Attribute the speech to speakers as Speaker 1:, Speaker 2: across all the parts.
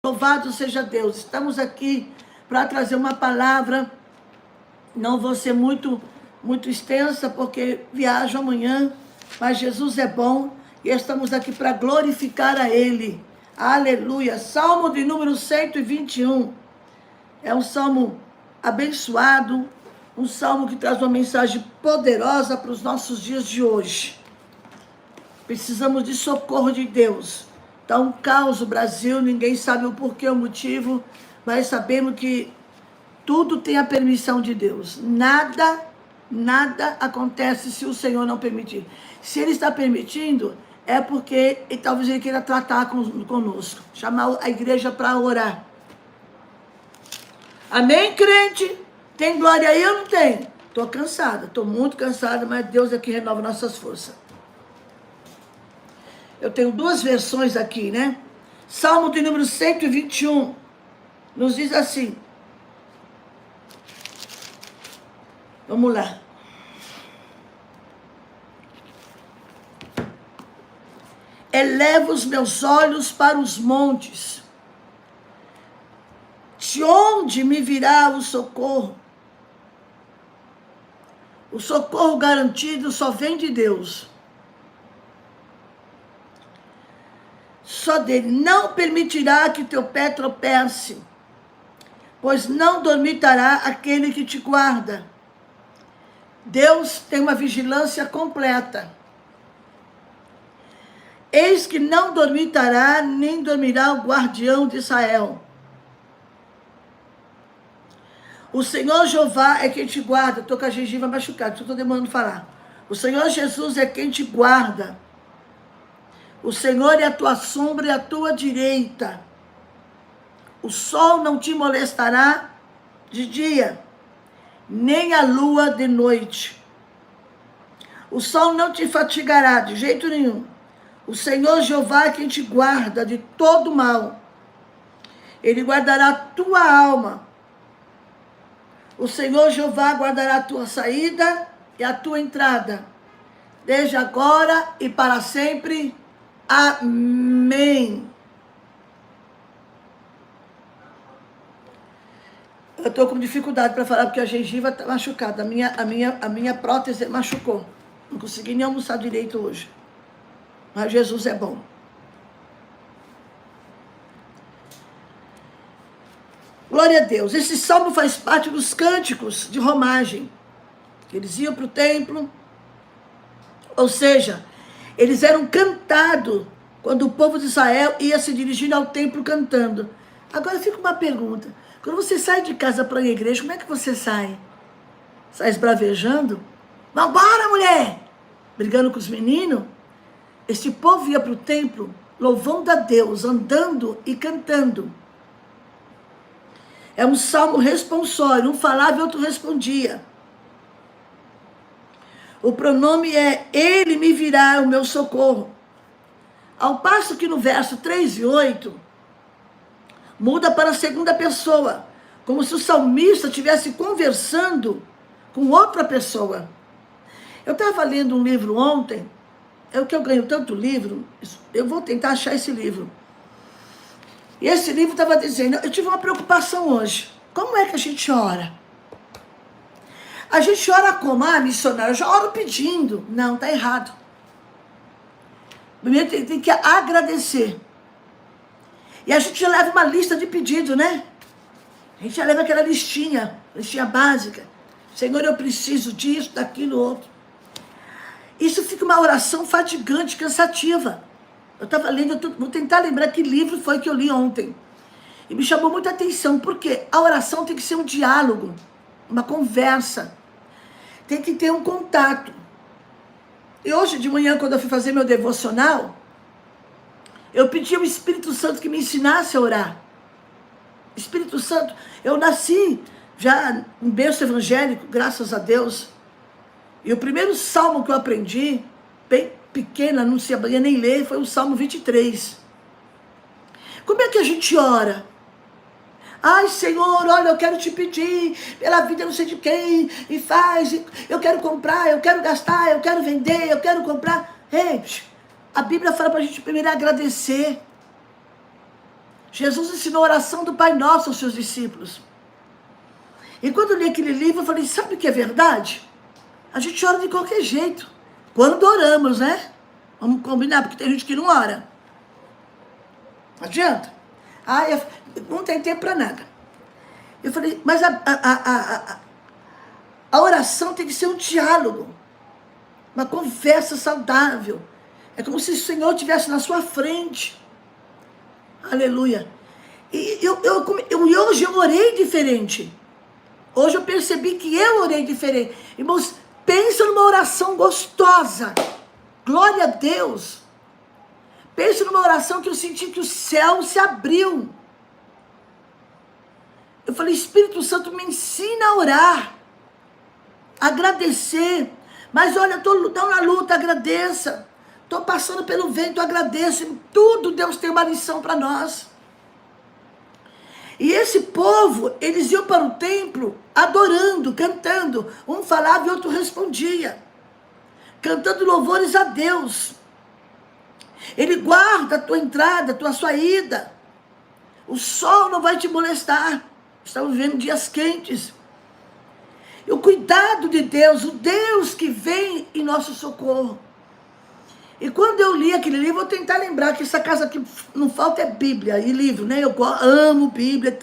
Speaker 1: Louvado seja Deus. Estamos aqui para trazer uma palavra. Não vou ser muito extensa, porque viajo amanhã, mas Jesus é bom e estamos aqui para glorificar a Ele. Aleluia. Salmo de número 121. É um salmo abençoado, um salmo que traz uma mensagem poderosa para os nossos dias de hoje. Precisamos de socorro de Deus. Está um caos no Brasil, ninguém sabe o porquê, o motivo, mas sabemos que tudo tem a permissão de Deus. Nada acontece se o Senhor não permitir. Se Ele está permitindo, é porque talvez Ele queira tratar conosco, chamar a igreja para orar. Amém, crente? Tem glória aí ou não tem? Estou cansada, estou muito cansada, mas Deus é que renova nossas forças. Eu tenho duas versões aqui, né? Salmo de número 121 nos diz assim. Vamos lá. Eleva os meus olhos para os montes. De onde me virá o socorro? O socorro garantido só vem de Deus. Só dele. Não permitirá que teu pé tropece, pois não dormitará aquele que te guarda. Deus tem uma vigilância completa. Eis que não dormitará, nem dormirá o guardião de Israel. O Senhor Jeová é quem te guarda. Estou com a gengiva machucada, estou demorando falar. O Senhor Jesus é quem te guarda. O Senhor é a tua sombra e a tua direita. O sol não te molestará de dia, nem a lua de noite. O sol não te fatigará de jeito nenhum. O Senhor Jeová é quem te guarda de todo mal. Ele guardará a tua alma. O Senhor Jeová guardará a tua saída e a tua entrada, desde agora e para sempre. Amém. Eu estou com dificuldade para falar porque a gengiva está machucada. A minha prótese machucou. Não consegui nem almoçar direito hoje. Mas Jesus é bom. Glória a Deus. Esse salmo faz parte dos cânticos de romagem. Eles iam para o templo. Ou seja, eles eram cantados quando o povo de Israel ia se dirigindo ao templo cantando. Agora fica uma pergunta. Quando você sai de casa para ir à igreja, como é que você sai? Sai esbravejando? Vambora, mulher! Brigando com os meninos? Este povo ia para o templo louvando a Deus, andando e cantando. É um salmo responsório. Um falava e outro respondia. O pronome é Ele me virá o meu socorro. Ao passo que no verso 3 e 8, muda para a segunda pessoa, como se o salmista estivesse conversando com outra pessoa. Eu estava lendo um livro ontem, é o que eu ganho tanto livro, eu vou tentar achar esse livro. E esse livro estava dizendo, eu tive uma preocupação hoje. Como é que a gente ora? A gente ora como? Ah, missionário, eu já oro pedindo. Não, está errado. Primeiro tem que agradecer. E a gente já leva uma lista de pedido, né? A gente já leva aquela listinha básica. Senhor, eu preciso disso, daquilo, outro. Isso fica uma oração fatigante, cansativa. Eu estava lendo, vou tentar lembrar que livro foi que eu li ontem. E me chamou muita atenção, porque a oração tem que ser um diálogo, uma conversa. Tem que ter um contato. E hoje de manhã, quando eu fui fazer meu devocional, eu pedi ao Espírito Santo que me ensinasse a orar. Espírito Santo, eu nasci já em berço evangélico, graças a Deus. E o primeiro salmo que eu aprendi, bem pequena, não sabia nem ler, foi o Salmo 23. Como é que a gente ora? Ai, Senhor, olha, eu quero te pedir pela vida não sei de quem, e faz, eu quero comprar, eu quero gastar, eu quero vender, eu quero comprar. Ei, a Bíblia fala para a gente primeiro agradecer. Jesus ensinou a oração do Pai Nosso aos seus discípulos. E quando eu li aquele livro, eu falei, sabe o que é verdade? A gente ora de qualquer jeito. Quando oramos, né? Vamos combinar, porque tem gente que não ora. Não adianta. Não tem tempo para nada. Eu falei, mas a oração tem que ser um diálogo. Uma conversa saudável. É como se o Senhor estivesse na sua frente. Aleluia. E hoje eu orei diferente. Hoje eu percebi que eu orei diferente. Irmãos, pensa numa oração gostosa. Glória a Deus. Pensa numa oração que eu senti que o céu se abriu. Eu falei, Espírito Santo, me ensina a orar. Agradecer. Mas olha, estou na luta, agradeça. Estou passando pelo vento, agradeço. Em tudo Deus tem uma lição para nós. E esse povo, eles iam para o templo adorando, cantando. Um falava e outro respondia. Cantando louvores a Deus. Ele guarda a tua entrada, a tua saída. O sol não vai te molestar. Estamos vivendo dias quentes. E o cuidado de Deus, o Deus que vem em nosso socorro. E quando eu li aquele livro, vou tentar lembrar que essa casa aqui não falta é Bíblia e livro, né? Eu amo Bíblia.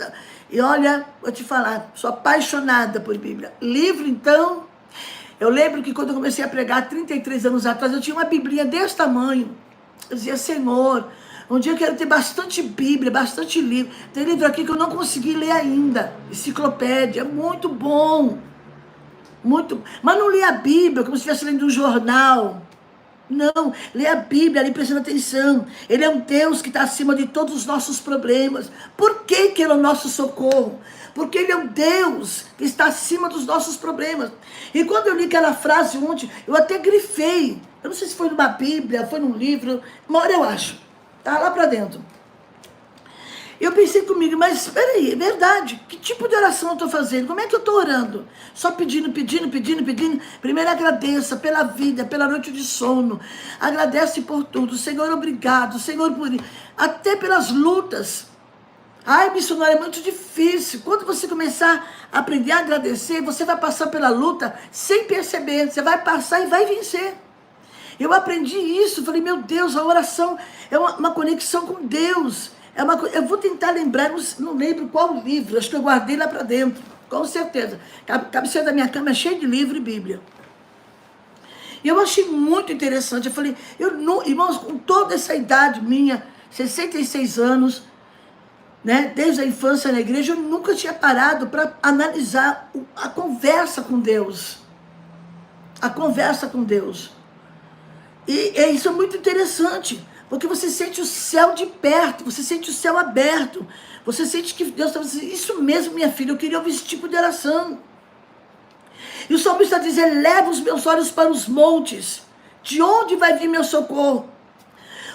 Speaker 1: E olha, vou te falar, sou apaixonada por Bíblia. Livro, então, eu lembro que quando eu comecei a pregar, 33 anos atrás, eu tinha uma Biblinha desse tamanho. Eu dizia, Senhor, um dia eu quero ter bastante Bíblia, bastante livro. Tem livro aqui que eu não consegui ler ainda. Enciclopédia, muito bom. Muito. Mas não li a Bíblia como se estivesse lendo um jornal. Não, lê a Bíblia ali prestando atenção. Ele é um Deus que está acima de todos os nossos problemas. Por que Ele é o nosso socorro? Porque Ele é um Deus que está acima dos nossos problemas. E quando eu li aquela frase ontem, eu até grifei. Eu não sei se foi numa Bíblia, foi num livro. Uma hora eu acho. Tá lá para dentro. Eu pensei comigo, mas espera aí, é verdade. Que tipo de oração eu estou fazendo? Como é que eu estou orando? Só pedindo. Primeiro agradeça pela vida, pela noite de sono. Agradece por tudo. Senhor, obrigado. Senhor, por até pelas lutas. Ai, missionário, é muito difícil. Quando você começar a aprender a agradecer, você vai passar pela luta sem perceber. Você vai passar e vai vencer. Eu aprendi isso. Falei, meu Deus, a oração é uma conexão com Deus. Eu vou tentar lembrar, não lembro qual livro, acho que eu guardei lá para dentro, com certeza. A cabeceira da minha cama é cheia de livro e Bíblia. E eu achei muito interessante. Eu falei, irmãos, com toda essa idade minha, 66 anos, né, desde a infância na igreja, eu nunca tinha parado para analisar a conversa com Deus. A conversa com Deus. E isso é muito interessante. Porque você sente o céu de perto, você sente o céu aberto, você sente que Deus está dizendo, isso mesmo, minha filha, eu queria ouvir esse tipo de oração. E o salmista diz, eleva os meus olhos para os montes, de onde vai vir meu socorro?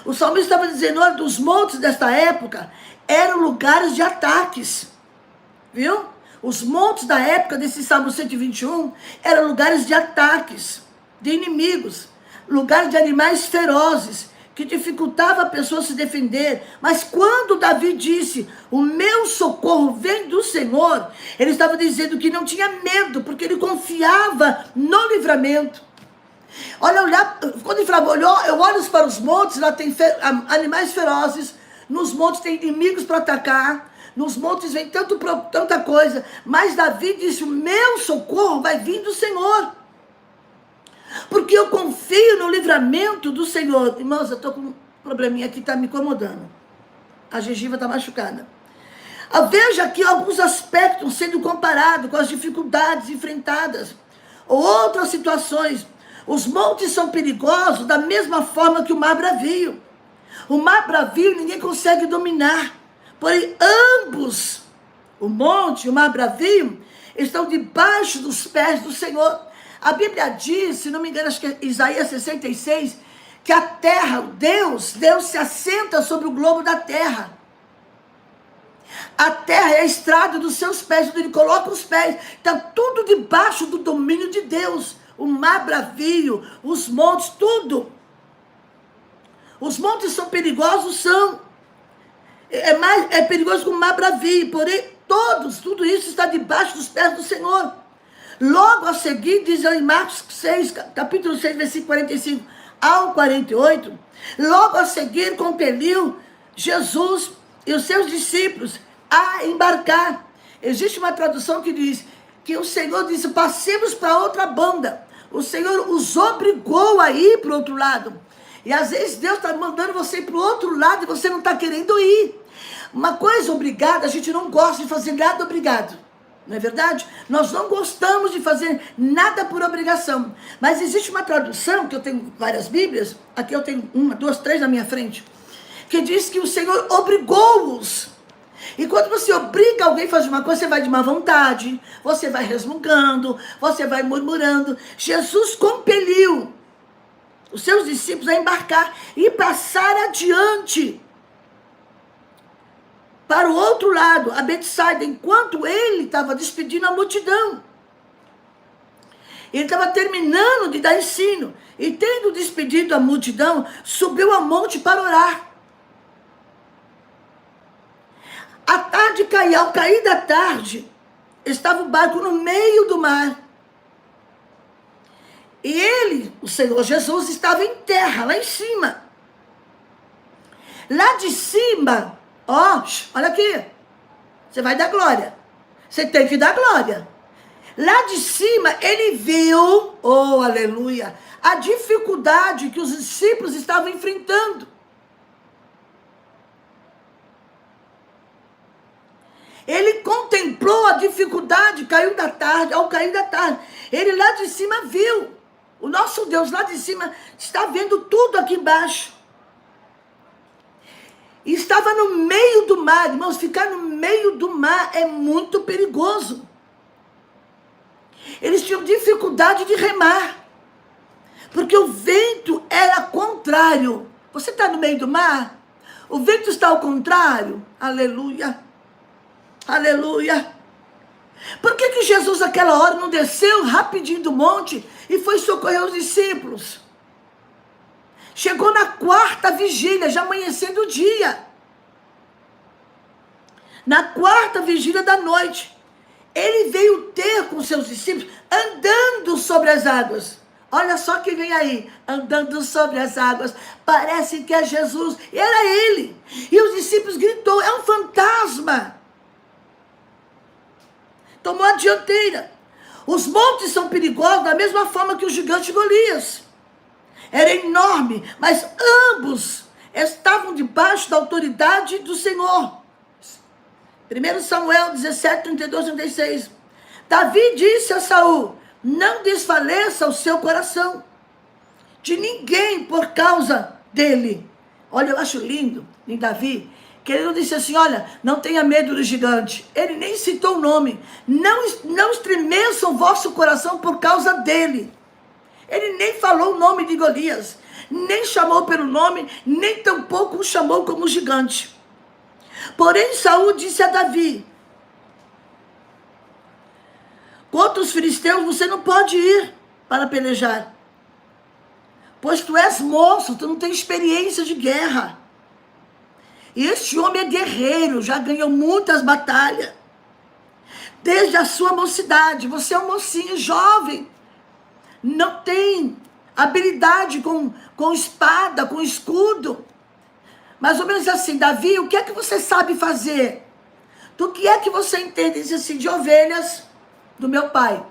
Speaker 1: O salmista estava dizendo, olha, dos montes desta época, eram lugares de ataques, viu? Os montes da época desse Salmo 121, eram lugares de ataques, de inimigos, lugares de animais ferozes, que dificultava a pessoa se defender. Mas quando Davi disse, o meu socorro vem do Senhor, ele estava dizendo que não tinha medo, porque ele confiava no livramento. Olha, quando ele falava, eu olho para os montes, lá tem animais ferozes, nos montes tem inimigos para atacar, nos montes vem tanta coisa, mas Davi disse, o meu socorro vai vir do Senhor. Porque eu confio no livramento do Senhor. Irmãos, eu estou com um probleminha aqui que está me incomodando. A gengiva está machucada. Veja aqui alguns aspectos sendo comparados com as dificuldades enfrentadas. Ou outras situações. Os montes são perigosos da mesma forma que o mar bravio. O mar bravio ninguém consegue dominar. Porém, ambos, o monte e o mar bravio, estão debaixo dos pés do Senhor. A Bíblia diz, se não me engano, acho que é Isaías 66, que a terra, Deus se assenta sobre o globo da terra. A terra é a estrada dos seus pés, onde ele coloca os pés. Está tudo debaixo do domínio de Deus. O mar bravio, os montes, tudo. Os montes são perigosos, são. É perigoso como o mar bravio, porém tudo isso está debaixo dos pés do Senhor. Logo a seguir, diz em Marcos 6, capítulo 6, versículo 45 ao 48, logo a seguir compeliu Jesus e os seus discípulos a embarcar. Existe uma tradução que diz que o Senhor disse, passemos para outra banda. O Senhor os obrigou a ir para o outro lado. E às vezes Deus está mandando você ir para o outro lado e você não está querendo ir. Uma coisa obrigada, a gente não gosta de fazer nada obrigado. Não é verdade? Nós não gostamos de fazer nada por obrigação. Mas existe uma tradução, que eu tenho várias Bíblias, aqui eu tenho 1, 2, 3 na minha frente, que diz que o Senhor obrigou-os. E quando você obriga alguém a fazer uma coisa, você vai de má vontade, você vai resmungando, você vai murmurando. Jesus compeliu os seus discípulos a embarcar e passar adiante para o outro lado, a Betsaida, enquanto ele estava despedindo a multidão. Ele estava terminando de dar ensino. E tendo despedido a multidão, subiu ao monte para orar. A tarde caiu, ao cair da tarde, estava o barco no meio do mar. E ele, o Senhor Jesus, estava em terra, lá em cima. Lá de cima, olha aqui, você vai dar glória. Você tem que dar glória. Lá de cima, ele viu, oh aleluia, a dificuldade que os discípulos estavam enfrentando. Ele contemplou a dificuldade, ao cair da tarde. Ele lá de cima viu. O nosso Deus lá de cima está vendo tudo aqui embaixo. E estava no meio do mar, irmãos, ficar no meio do mar é muito perigoso. Eles tinham dificuldade de remar, porque o vento era contrário. Você está no meio do mar? O vento está ao contrário? Aleluia, aleluia. Por que Jesus naquela hora não desceu rapidinho do monte e foi socorrer os discípulos? Chegou na 4ª vigília, já amanhecendo o dia. Na 4ª vigília da noite, ele veio ter com seus discípulos andando sobre as águas. Olha só quem vem aí, andando sobre as águas. Parece que é Jesus. E era ele. E os discípulos gritou, é um fantasma. Tomou a dianteira. Os montes são perigosos da mesma forma que o gigante Golias. Era enorme, mas ambos estavam debaixo da autoridade do Senhor. 1 Samuel 17, 32, 36. Davi disse a Saul, não desfaleça o seu coração de ninguém por causa dele. Olha, eu acho lindo em Davi, que ele não disse assim, olha, não tenha medo do gigante. Ele nem citou o nome. Não estremeça o vosso coração por causa dele. Ele nem falou o nome de Golias, nem chamou pelo nome, nem tampouco o chamou como gigante. Porém, Saul disse a Davi, contra os filisteus você não pode ir para pelejar, pois tu és moço, tu não tem experiência de guerra. E este homem é guerreiro, já ganhou muitas batalhas, desde a sua mocidade. Você é um mocinho jovem, não tem habilidade com espada, com escudo. Mais ou menos assim, Davi, o que é que você sabe fazer? Do que é que você entende? Diz assim, de ovelhas do meu pai.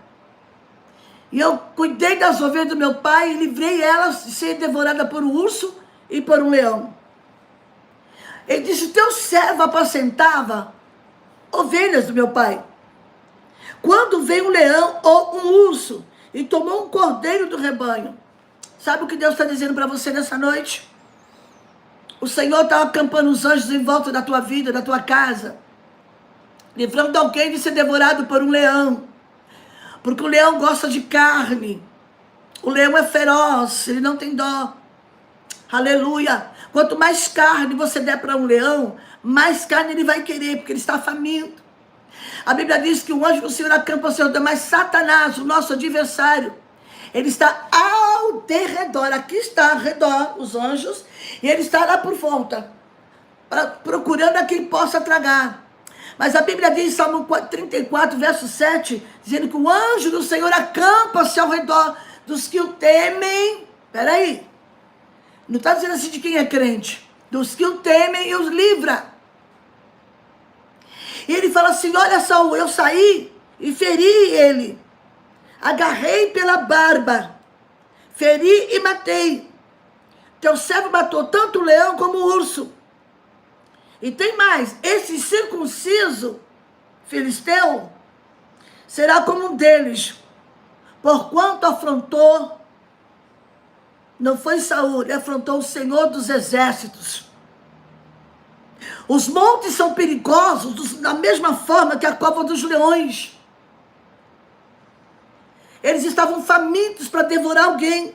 Speaker 1: E eu cuidei das ovelhas do meu pai e livrei elas de ser devoradas por um urso e por um leão. Ele disse, teu servo apacentava ovelhas do meu pai. Quando veio um leão ou um urso e tomou um cordeiro do rebanho. Sabe o que Deus está dizendo para você nessa noite? O Senhor está acampando os anjos em volta da tua vida, da tua casa, livrando alguém de ser devorado por um leão. Porque o leão gosta de carne. O leão é feroz, ele não tem dó. Aleluia. Quanto mais carne você der para um leão, mais carne ele vai querer, porque ele está faminto. A Bíblia diz que o anjo do Senhor acampa ao seu redor, mas Satanás, o nosso adversário, ele está ao derredor. Aqui está ao redor os anjos, e ele está lá por volta. procurando a quem possa tragar. Mas a Bíblia diz, Salmo 34, verso 7, dizendo que o anjo do Senhor acampa-se ao redor dos que o temem. Peraí, não está dizendo assim de quem é crente. Dos que o temem e os livra. E ele fala assim, olha Saul, eu saí e feri ele. Agarrei pela barba, feri e matei. Teu servo matou tanto o leão como o urso. E tem mais, esse circunciso filisteu será como um deles, porquanto afrontou, não foi Saul, ele afrontou o Senhor dos exércitos. Os montes são perigosos da mesma forma que a cova dos leões. Eles estavam famintos para devorar alguém.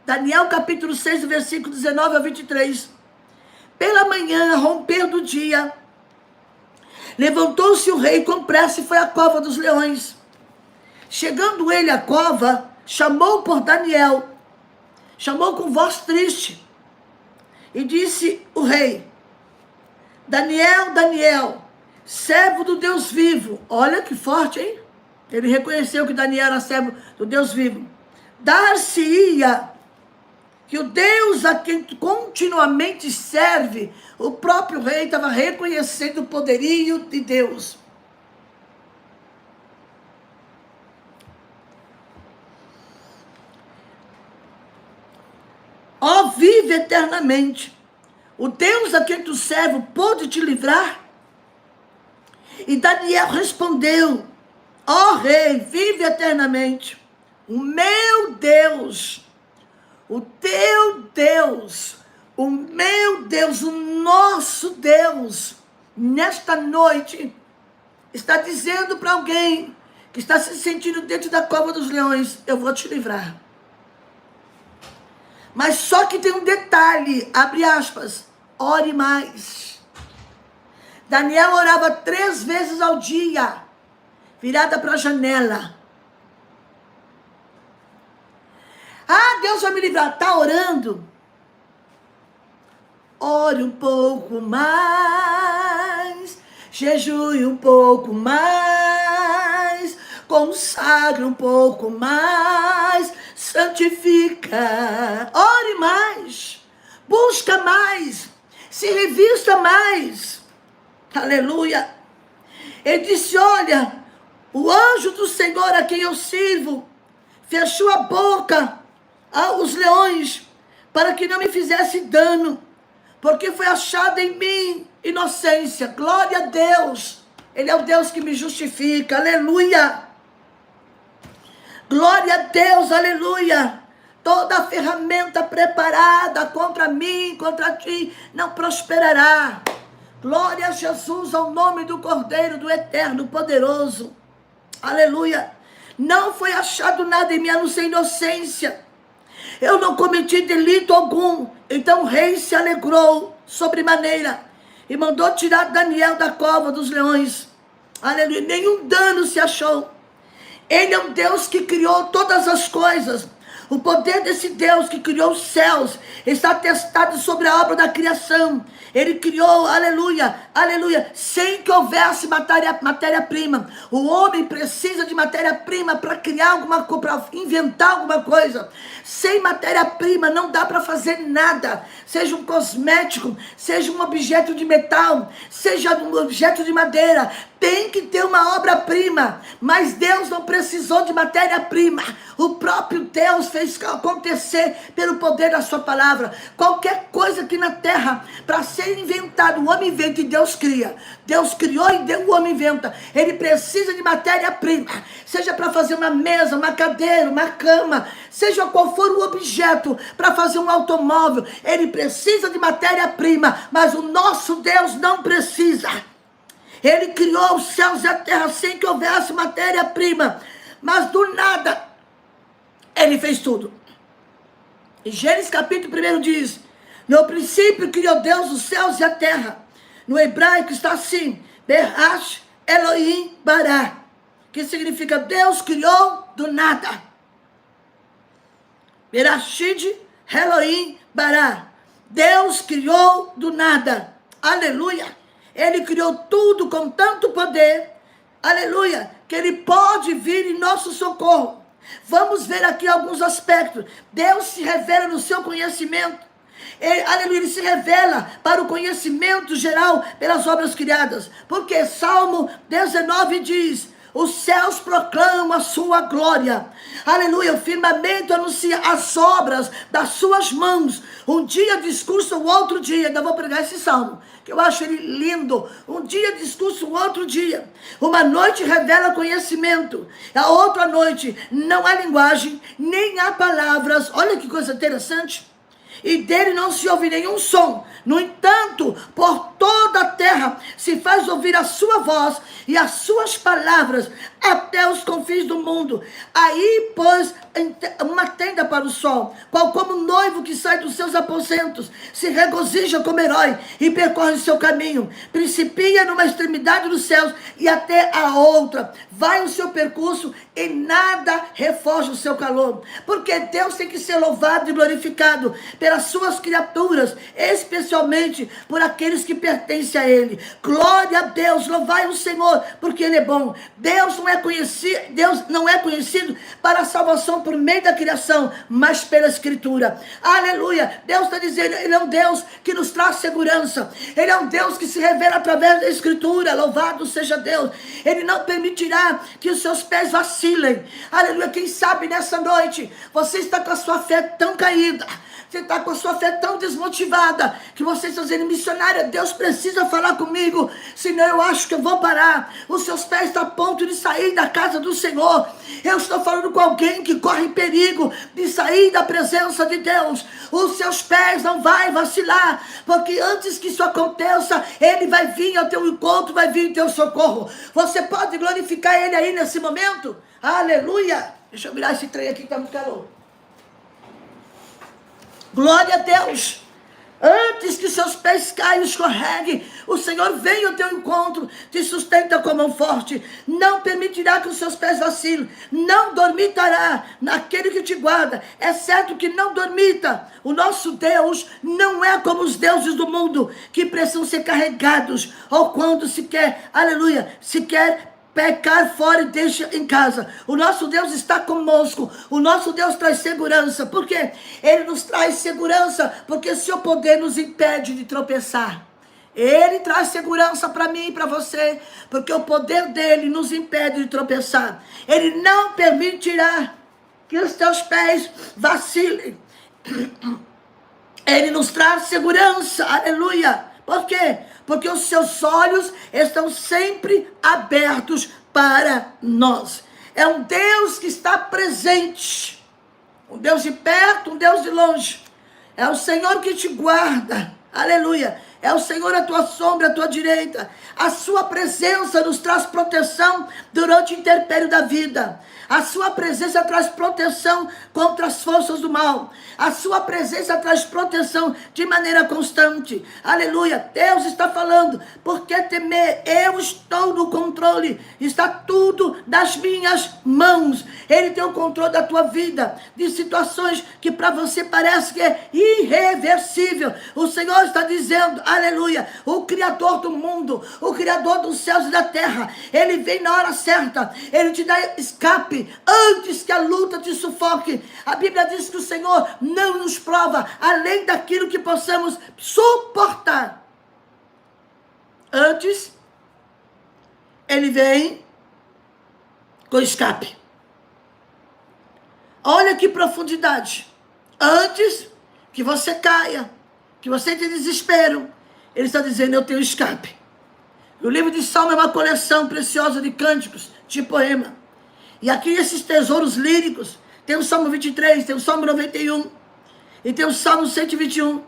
Speaker 1: Daniel capítulo 6, versículo 19 a 23. Pela manhã, a romper do dia, levantou-se o rei com pressa e foi à cova dos leões. Chegando ele à cova, chamou por Daniel, chamou com voz triste, e disse o rei, Daniel, Daniel, servo do Deus vivo. Olha que forte, hein? Ele reconheceu que Daniel era servo do Deus vivo. Dar-se-ia que o Deus a quem continuamente serve, o próprio rei estava reconhecendo o poderio de Deus. Ó, vive eternamente. O Deus a quem tu serve pôde te livrar? E Daniel respondeu, ó rei, vive eternamente. O meu Deus, o teu Deus, o meu Deus, o nosso Deus, nesta noite, está dizendo para alguém que está se sentindo dentro da cova dos leões, eu vou te livrar. Mas só que tem um detalhe, abre aspas, ore mais. Daniel orava 3 vezes ao dia, virada para a janela. Ah, Deus vai me livrar. Está orando? Ore um pouco mais, jejue um pouco mais, consagre um pouco mais, santifica. Ore mais, busca mais, se revista mais. Aleluia. Ele disse, olha, o anjo do Senhor a quem eu sirvo, fechou a boca aos leões, para que não me fizesse dano, porque foi achada em mim inocência. Glória a Deus, Ele é o Deus que me justifica, aleluia, glória a Deus, aleluia. Toda a ferramenta preparada contra mim, contra ti, não prosperará. Glória a Jesus, ao nome do Cordeiro, do Eterno, Poderoso, aleluia. Não foi achado nada em mim, a não ser inocência. Eu não cometi delito algum. Então o rei se alegrou sobremaneira e mandou tirar Daniel da cova dos leões. Aleluia. Nenhum dano se achou. Ele é um Deus que criou todas as coisas. O poder desse Deus que criou os céus está testado sobre a obra da criação. Ele criou, aleluia, aleluia, sem que houvesse matéria-prima. O homem precisa de matéria-prima para criar alguma coisa, para inventar alguma coisa. Sem matéria-prima não dá para fazer nada. Seja um cosmético, seja um objeto de metal, seja um objeto de madeira. Tem que ter uma obra-prima. Mas Deus não precisou de matéria-prima. O próprio Deus fez acontecer pelo poder da sua palavra. Qualquer coisa aqui na terra, para ser inventado, o homem inventa e Deus cria. Deus criou e o homem inventa. Ele precisa de matéria-prima. Seja para fazer uma mesa, uma cadeira, uma cama, seja qual for o objeto, para fazer um automóvel. Ele precisa de matéria-prima. Mas o nosso Deus não precisa. Ele criou os céus e a terra sem que houvesse matéria-prima. Mas do nada, Ele fez tudo. Em Gênesis capítulo 1 diz, no princípio criou Deus os céus e a terra. No hebraico está assim, Berach Elohim Bará, que significa Deus criou do nada. Berachid Elohim Bará, Deus criou do nada. aleluia, Ele criou tudo com tanto poder, aleluia, que Ele pode vir em nosso socorro. Vamos ver aqui alguns aspectos. Deus se revela no seu conhecimento. Aleluia, Ele se revela para o conhecimento geral pelas obras criadas. Porque Salmo 19 diz: os céus proclamam a sua glória. Aleluia, o firmamento anuncia as obras das suas mãos. Um dia discurso, o outro dia. Ainda vou pregar esse salmo, que eu acho ele lindo. Um dia discurso, o outro dia. Uma noite revela conhecimento. A outra noite não há linguagem, nem há palavras. Olha que coisa interessante. E dele não se ouve nenhum som. No entanto, por toda a terra se faz ouvir a sua voz e as suas palavras até os confins do mundo. Aí pôs uma tenda para o sol, qual como um noivo que sai dos seus aposentos, se regozija como herói e percorre o seu caminho. Principia numa extremidade dos céus e até a outra. Vai o seu percurso e nada refoge o seu calor. Porque Deus tem que ser louvado e glorificado pelas suas criaturas, especialmente por aqueles que pertencem a Ele. Glória a Deus, louvai o Senhor, porque Ele é bom. Deus não é conhecido para a salvação por meio da criação, mas pela Escritura. Aleluia, Deus está dizendo, Ele é um Deus que nos traz segurança. Ele é um Deus que se revela através da Escritura. Louvado seja Deus. Ele não permitirá que os seus pés vacilem. Aleluia, quem sabe nessa noite você está com a sua fé tão caída, você está com a sua fé tão desmotivada, que você está dizendo: missionária, Deus precisa falar comigo, senão eu acho que eu vou parar. Os seus pés estão a ponto de sair da casa do Senhor. Eu estou falando com alguém que corre perigo de sair da presença de Deus. Os seus pés não vão vacilar, porque antes que isso aconteça, Ele vai vir ao teu encontro, vai vir ao teu socorro. Você pode glorificar Ele aí nesse momento? Aleluia! Deixa eu virar esse trem aqui que está muito calor. Glória a Deus. Antes que seus pés caiam e escorreguem, o Senhor vem ao teu encontro, te sustenta com a mão forte, não permitirá que os seus pés vacilem, não dormitará naquele que te guarda. É certo que não dormita. O nosso Deus não é como os deuses do mundo, que precisam ser carregados, ou quando se quer, aleluia, se quer pecar fora e deixa em casa. O nosso Deus está conosco. O nosso Deus traz segurança. Por quê? Ele nos traz segurança porque seu poder nos impede de tropeçar. Ele traz segurança para mim e para você, porque o poder dele nos impede de tropeçar. Ele não permitirá que os teus pés vacilem. Ele nos traz segurança. Aleluia. Por quê? Porque os seus olhos estão sempre abertos para nós. É um Deus que está presente. Um Deus de perto, um Deus de longe. É o Senhor que te guarda. Aleluia. É o Senhor a tua sombra, a tua direita. A sua presença nos traz proteção durante o intempério da vida. A sua presença traz proteção contra as forças do mal. A sua presença traz proteção de maneira constante. Aleluia. Deus está falando: por que temer? Eu estou no controle. Está tudo nas minhas mãos. Ele tem o controle da tua vida, de situações que para você parece que é irreversível. O Senhor está dizendo, aleluia, o Criador do mundo, o Criador dos céus e da terra, Ele vem na hora certa. Ele te dá escape antes que a luta te sufoque. A Bíblia diz que o Senhor não nos prova além daquilo que possamos suportar. Antes, Ele vem com escape. Olha que profundidade. Antes que você caia, que você tenha desespero, Ele está dizendo: eu tenho escape. O livro de Salmo é uma coleção preciosa de cânticos, de poema. E aqui esses tesouros líricos, tem o Salmo 23, tem o Salmo 91, e tem o Salmo 121,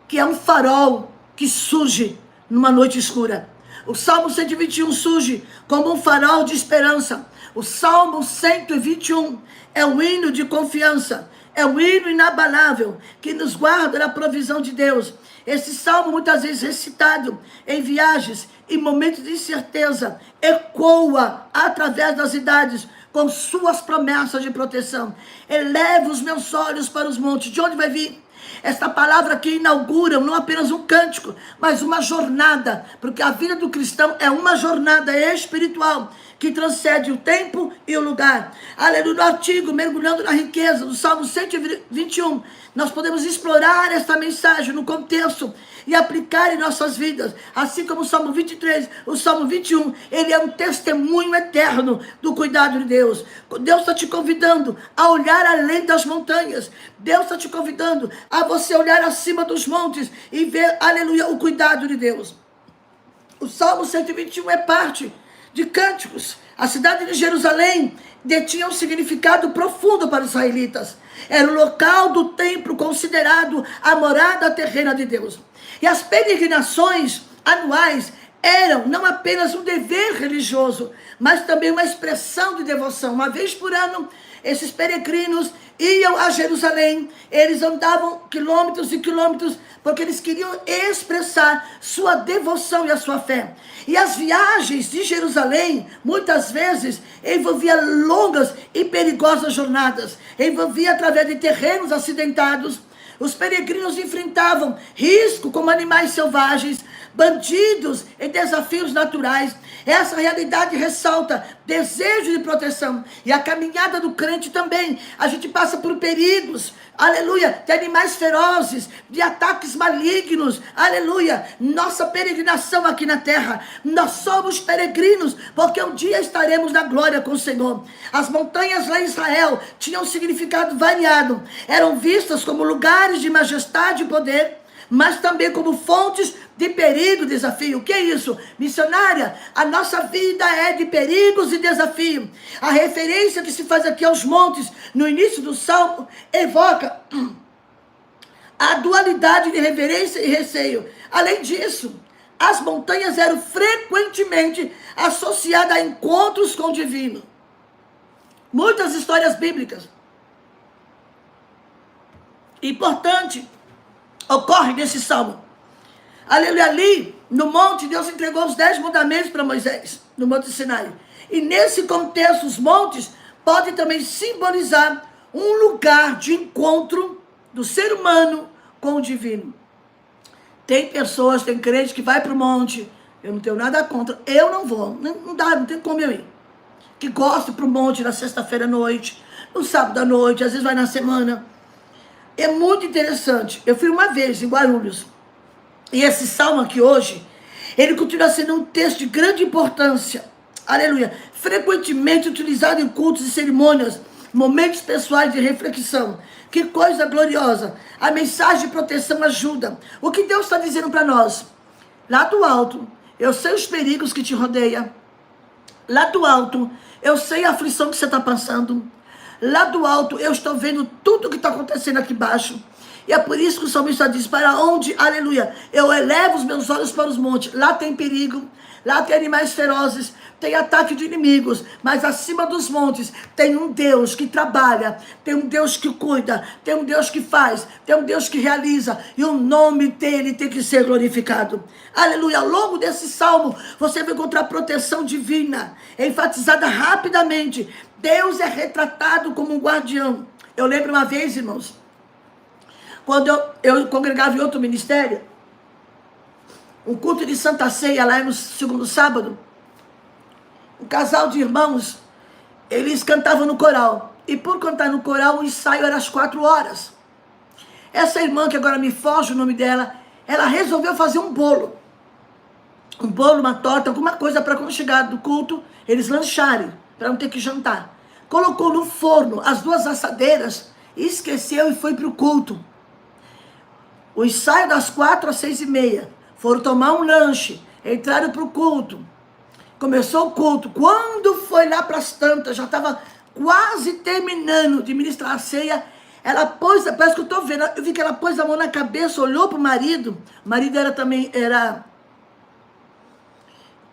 Speaker 1: que é um farol que surge numa noite escura. O Salmo 121 surge como um farol de esperança. O Salmo 121 é um hino de confiança, é um hino inabalável que nos guarda na provisão de Deus. Esse salmo, muitas vezes recitado em viagens, em momentos de incerteza, ecoa através das idades com suas promessas de proteção. Eleva os meus olhos para os montes. De onde vai vir? Esta palavra que inaugura não apenas um cântico, mas uma jornada, porque a vida do cristão é uma jornada espiritual que transcende o tempo e o lugar. Aleluia. No artigo Mergulhando na Riqueza, do Salmo 121, nós podemos explorar esta mensagem no contexto e aplicar em nossas vidas. Assim como o Salmo 23, o Salmo 21, ele é um testemunho eterno do cuidado de Deus. Deus está te convidando a olhar além das montanhas. Deus está te convidando a você olhar acima dos montes e ver, aleluia, o cuidado de Deus. O Salmo 121 é parte de cânticos. A cidade de Jerusalém detinha um significado profundo para os israelitas. Era o local do templo considerado a morada terrena de Deus. E as peregrinações anuais eram não apenas um dever religioso, mas também uma expressão de devoção. Uma vez por ano, esses peregrinos iam a Jerusalém, eles andavam quilômetros e quilômetros, porque eles queriam expressar sua devoção e a sua fé. E as viagens de Jerusalém, muitas vezes, envolviam longas e perigosas jornadas, envolvia através de terrenos acidentados. Os peregrinos enfrentavam risco como animais selvagens, bandidos e desafios naturais. Essa realidade ressalta desejo de proteção. E a caminhada do crente também. A gente passa por perigos, aleluia, de animais ferozes, de ataques malignos, aleluia. Nossa peregrinação aqui na terra, nós somos peregrinos, porque um dia estaremos na glória com o Senhor. As montanhas lá em Israel tinham um significado variado. Eram vistas como lugares de majestade e poder, mas também como fontes de perigo e desafio. O que é isso? Missionária, a nossa vida é de perigos e desafio. A referência que se faz aqui aos montes, no início do Salmo, evoca a dualidade de reverência e receio. Além disso, as montanhas eram frequentemente associadas a encontros com o divino. Muitas histórias bíblicas importante ocorre nesse salmo. Aleluia, ali no monte, Deus entregou os 10 mandamentos para Moisés, no Monte Sinai. E nesse contexto, os montes podem também simbolizar um lugar de encontro do ser humano com o divino. Tem pessoas, tem crentes que vai para o monte, eu não tenho nada contra, eu não vou, não dá, não tem como eu ir. Que gosta de ir para o monte na sexta-feira à noite, no sábado à noite, às vezes vai na semana. É muito interessante. Eu fui uma vez em Guarulhos. E esse salmo aqui hoje, ele continua sendo um texto de grande importância. Aleluia. Frequentemente utilizado em cultos e cerimônias, momentos pessoais de reflexão. Que coisa gloriosa. A mensagem de proteção ajuda. O que Deus está dizendo para nós? Lá do alto, eu sei os perigos que te rodeiam. Lá do alto, eu sei a aflição que você está passando. Lá do alto, eu estou vendo tudo o que está acontecendo aqui embaixo. E é por isso que o salmista diz, para onde, aleluia, eu elevo os meus olhos para os montes. Lá tem perigo, lá tem animais ferozes, tem ataque de inimigos. Mas acima dos montes tem um Deus que trabalha, tem um Deus que cuida, tem um Deus que faz, tem um Deus que realiza. E o nome dele tem que ser glorificado. Aleluia, ao longo desse salmo, você vai encontrar proteção divina, enfatizada rapidamente. Deus é retratado como um guardião. Eu lembro uma vez, irmãos, quando eu congregava em outro ministério, um culto de Santa Ceia, lá no segundo sábado, um casal de irmãos, eles cantavam no coral. E por cantar no coral, o ensaio era às 4 horas. Essa irmã, que agora me foge o nome dela, ela resolveu fazer um bolo. Um bolo, uma torta, alguma coisa para quando chegar do culto, eles lancharem, para não ter que jantar. Colocou no forno as 2 assadeiras, esqueceu e foi para o culto. O ensaio das 4 às 6h30. Foram tomar um lanche, entraram para o culto. Começou o culto. Quando foi lá para as tantas, já estava quase terminando de ministrar a ceia, ela pôs, parece que eu estou vendo, eu vi que ela pôs a mão na cabeça, olhou para o marido também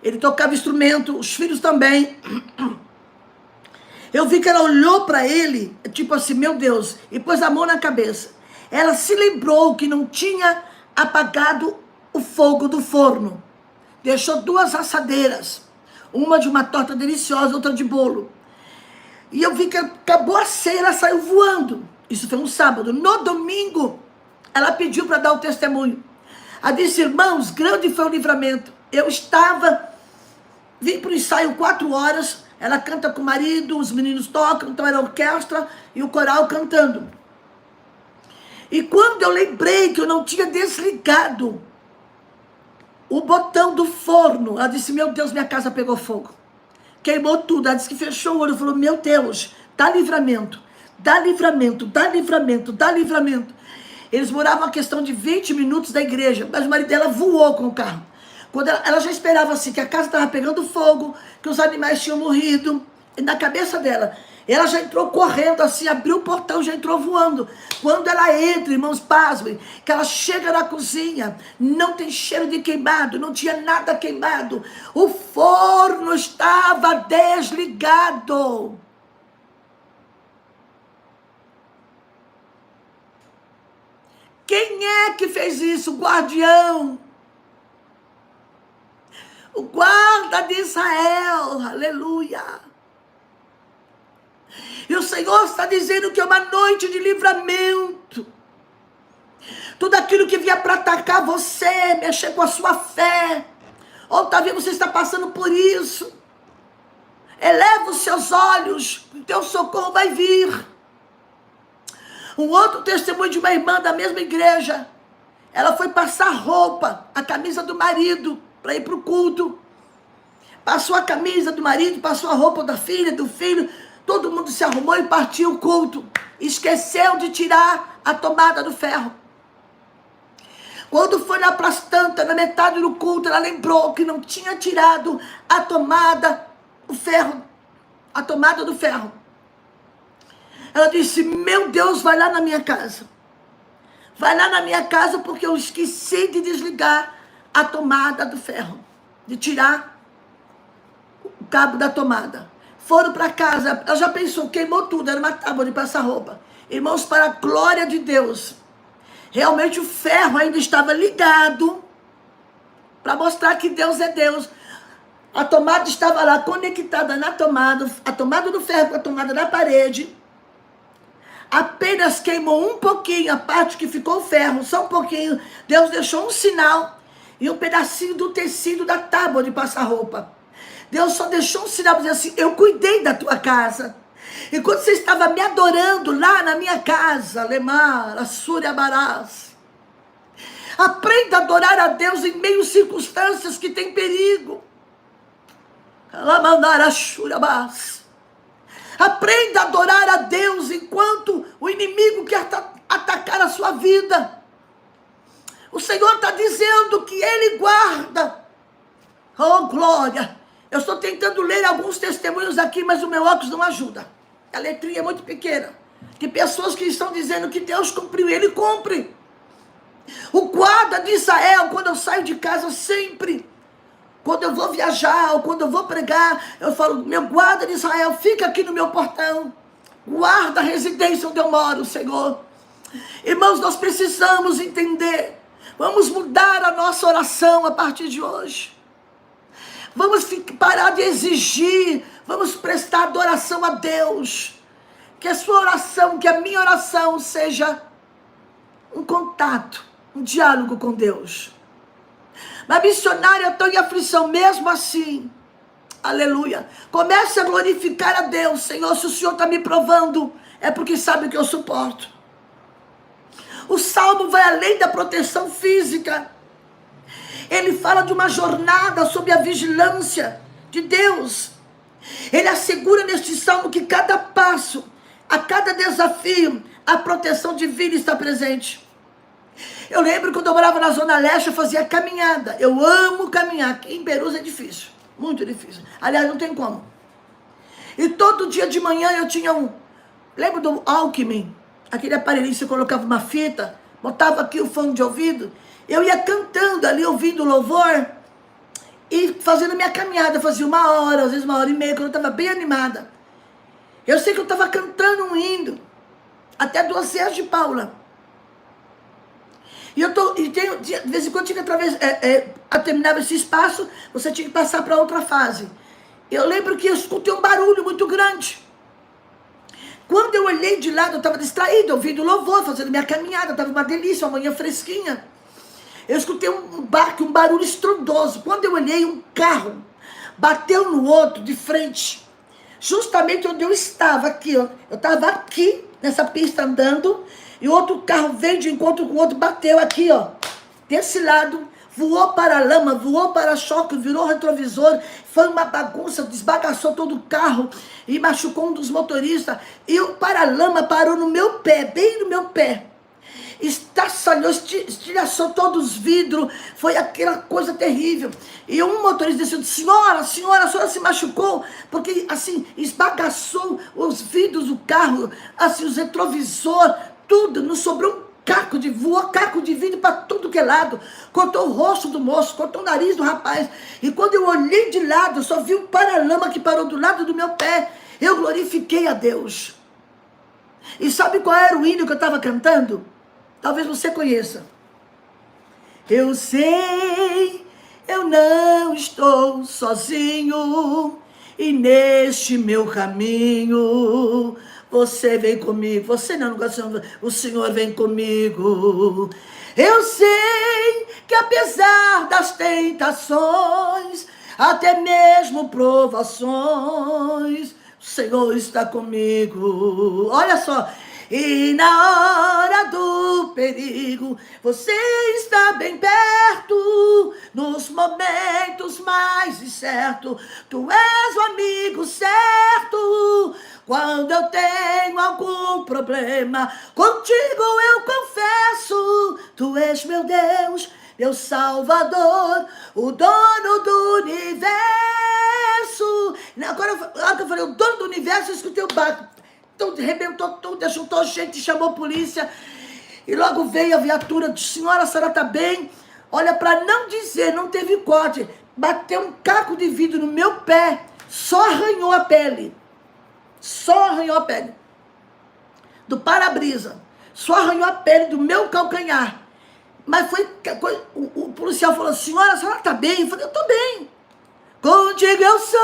Speaker 1: ele tocava instrumento, os filhos também. Eu vi que ela olhou para ele, tipo assim, meu Deus, e pôs a mão na cabeça. Ela se lembrou que não tinha apagado o fogo do forno. Deixou 2 assadeiras, uma de uma torta deliciosa, outra de bolo. E eu vi que acabou a ceia, ela saiu voando. Isso foi um sábado. No domingo, ela pediu para dar o testemunho. Ela disse: irmãos, grande foi o livramento. Vim para o ensaio 4 horas, ela canta com o marido, os meninos tocam, então era a orquestra e o coral cantando. E quando eu lembrei que eu não tinha desligado o botão do forno, ela disse: meu Deus, minha casa pegou fogo. Queimou tudo. Ela disse que fechou o olho e falou: meu Deus, dá livramento, dá livramento, dá livramento, dá livramento. Eles moravam a questão de 20 minutos da igreja, mas o marido dela voou com o carro. Quando ela já esperava assim, que a casa estava pegando fogo, que os animais tinham morrido, e na cabeça dela, ela já entrou correndo assim, abriu o portão, já entrou voando. Quando ela entra, irmãos, pasmem, que ela chega na cozinha, não tem cheiro de queimado, não tinha nada queimado, o forno estava desligado. Quem é que fez isso? O guardião. O guarda de Israel. Aleluia. E o Senhor está dizendo que é uma noite de livramento. Tudo aquilo que vinha para atacar você, mexer com a sua fé. Ou talvez você está passando por isso. Eleva os seus olhos, o teu socorro vai vir. Um outro testemunho de uma irmã da mesma igreja. Ela foi passar roupa, a camisa do marido, para ir para o culto. Passou a camisa do marido, passou a roupa da filha, do filho. Todo mundo se arrumou e partiu o culto. Esqueceu de tirar a tomada do ferro. Quando foi lá para as tantas, na metade do culto, ela lembrou que não tinha tirado a tomada, o ferro. A tomada do ferro. Ela disse: meu Deus, vai lá na minha casa. Vai lá na minha casa porque eu esqueci de desligar a tomada do ferro. De tirar o cabo da tomada. Foram para casa, ela já pensou, queimou tudo, era uma tábua de passar roupa. Irmãos, para a glória de Deus, realmente o ferro ainda estava ligado, para mostrar que Deus é Deus. A tomada estava lá, conectada na tomada, a tomada do ferro com a tomada da parede. Apenas queimou um pouquinho, a parte que ficou o ferro, só um pouquinho. Deus deixou um sinal e um pedacinho do tecido da tábua de passar roupa. Deus só deixou um sinal para dizer assim: eu cuidei da tua casa. Enquanto você estava me adorando lá na minha casa, Lemar, Assúria, Barás. Aprenda a adorar a Deus em meio a circunstâncias que tem perigo. Alamandar, Assúria, Barás. Aprenda a adorar a Deus enquanto o inimigo quer atacar a sua vida. O Senhor está dizendo que Ele guarda. Oh, glória! Eu estou tentando ler alguns testemunhos aqui, mas o meu óculos não ajuda. A letrinha é muito pequena. De pessoas que estão dizendo que Deus cumpriu, Ele cumpre. O guarda de Israel, quando eu saio de casa, sempre... Quando eu vou viajar, ou quando eu vou pregar, eu falo: meu guarda de Israel, fica aqui no meu portão. Guarda a residência onde eu moro, Senhor. Irmãos, nós precisamos entender. Vamos mudar a nossa oração a partir de hoje. Vamos parar de exigir. Vamos prestar adoração a Deus. Que a sua oração, que a minha oração seja um contato, um diálogo com Deus. Mas missionária, eu estou em aflição mesmo assim. Aleluia. Comece a glorificar a Deus. Senhor, se o Senhor está me provando, é porque sabe que eu suporto. O salmo vai além da proteção física. Ele fala de uma jornada sob a vigilância de Deus. Ele assegura neste salmo que cada passo, a cada desafio, a proteção divina está presente. Eu lembro quando eu morava na Zona Leste, eu fazia caminhada. Eu amo caminhar. Aqui em Perus é difícil. Muito difícil. Aliás, não tem como. E todo dia de manhã eu tinha lembra do Alckmin? Aquele aparelhinho que você colocava uma fita, botava aqui o fone de ouvido. Eu ia cantando ali, ouvindo o louvor. E fazendo minha caminhada. Eu fazia 1 hora, às vezes 1h30, quando eu estava bem animada. Eu sei que eu estava cantando um hino. Até 2 de Paula. De vez em quando tinha que terminava esse espaço, você tinha que passar para outra fase. Eu lembro que eu escutei um barulho muito grande. Quando eu olhei de lado, eu estava distraído, ouvindo louvor, fazendo minha caminhada, estava uma delícia, uma manhã fresquinha. Eu escutei um barulho estrondoso. Quando eu olhei, um carro bateu no outro de frente, justamente onde eu estava, aqui, ó. Eu estava aqui, nessa pista andando, e outro carro veio de encontro com o outro, bateu aqui, ó, desse lado, voou para a lama, voou para choque, virou retrovisor, foi uma bagunça, desbagaçou todo o carro e machucou um dos motoristas. E o para-lama parou no meu pé, bem no meu pé. Estaçalhou, estilhaçou todos os vidros, foi aquela coisa terrível. E um motorista disse: senhora, a senhora se machucou, porque assim, esbagaçou os vidros do carro, assim, os retrovisores, tudo, não sobrou um caco voou caco de vidro para tudo que é lado, cortou o rosto do moço, cortou o nariz do rapaz. E quando eu olhei de lado, eu só vi um para-lama que parou do lado do meu pé. Eu glorifiquei a Deus. E sabe qual era o hino que eu estava cantando? Talvez você conheça. Eu sei, eu não estou sozinho, e neste meu caminho você vem comigo. Você não gosta, o Senhor vem comigo. Eu sei que apesar das tentações, até mesmo provações, o Senhor está comigo. Olha só. E na hora do perigo, você está bem perto, nos momentos mais incertos, tu és o amigo certo. Quando eu tenho algum problema, contigo eu confesso, tu és meu Deus, meu Salvador, o dono do universo. Agora que eu falei o dono do universo, eu escutei o barco. Tudo, arrebentou tudo, ajuntou gente, chamou a polícia. E logo veio a viatura, disse: senhora, a senhora está bem? Olha, para não dizer, não teve corte. Bateu um caco de vidro no meu pé, só arranhou a pele. Só arranhou a pele. Do para-brisa. Só arranhou a pele do meu calcanhar. Mas foi, o policial falou: senhora, a senhora está bem? Eu falei: eu estou bem. Contigo eu sou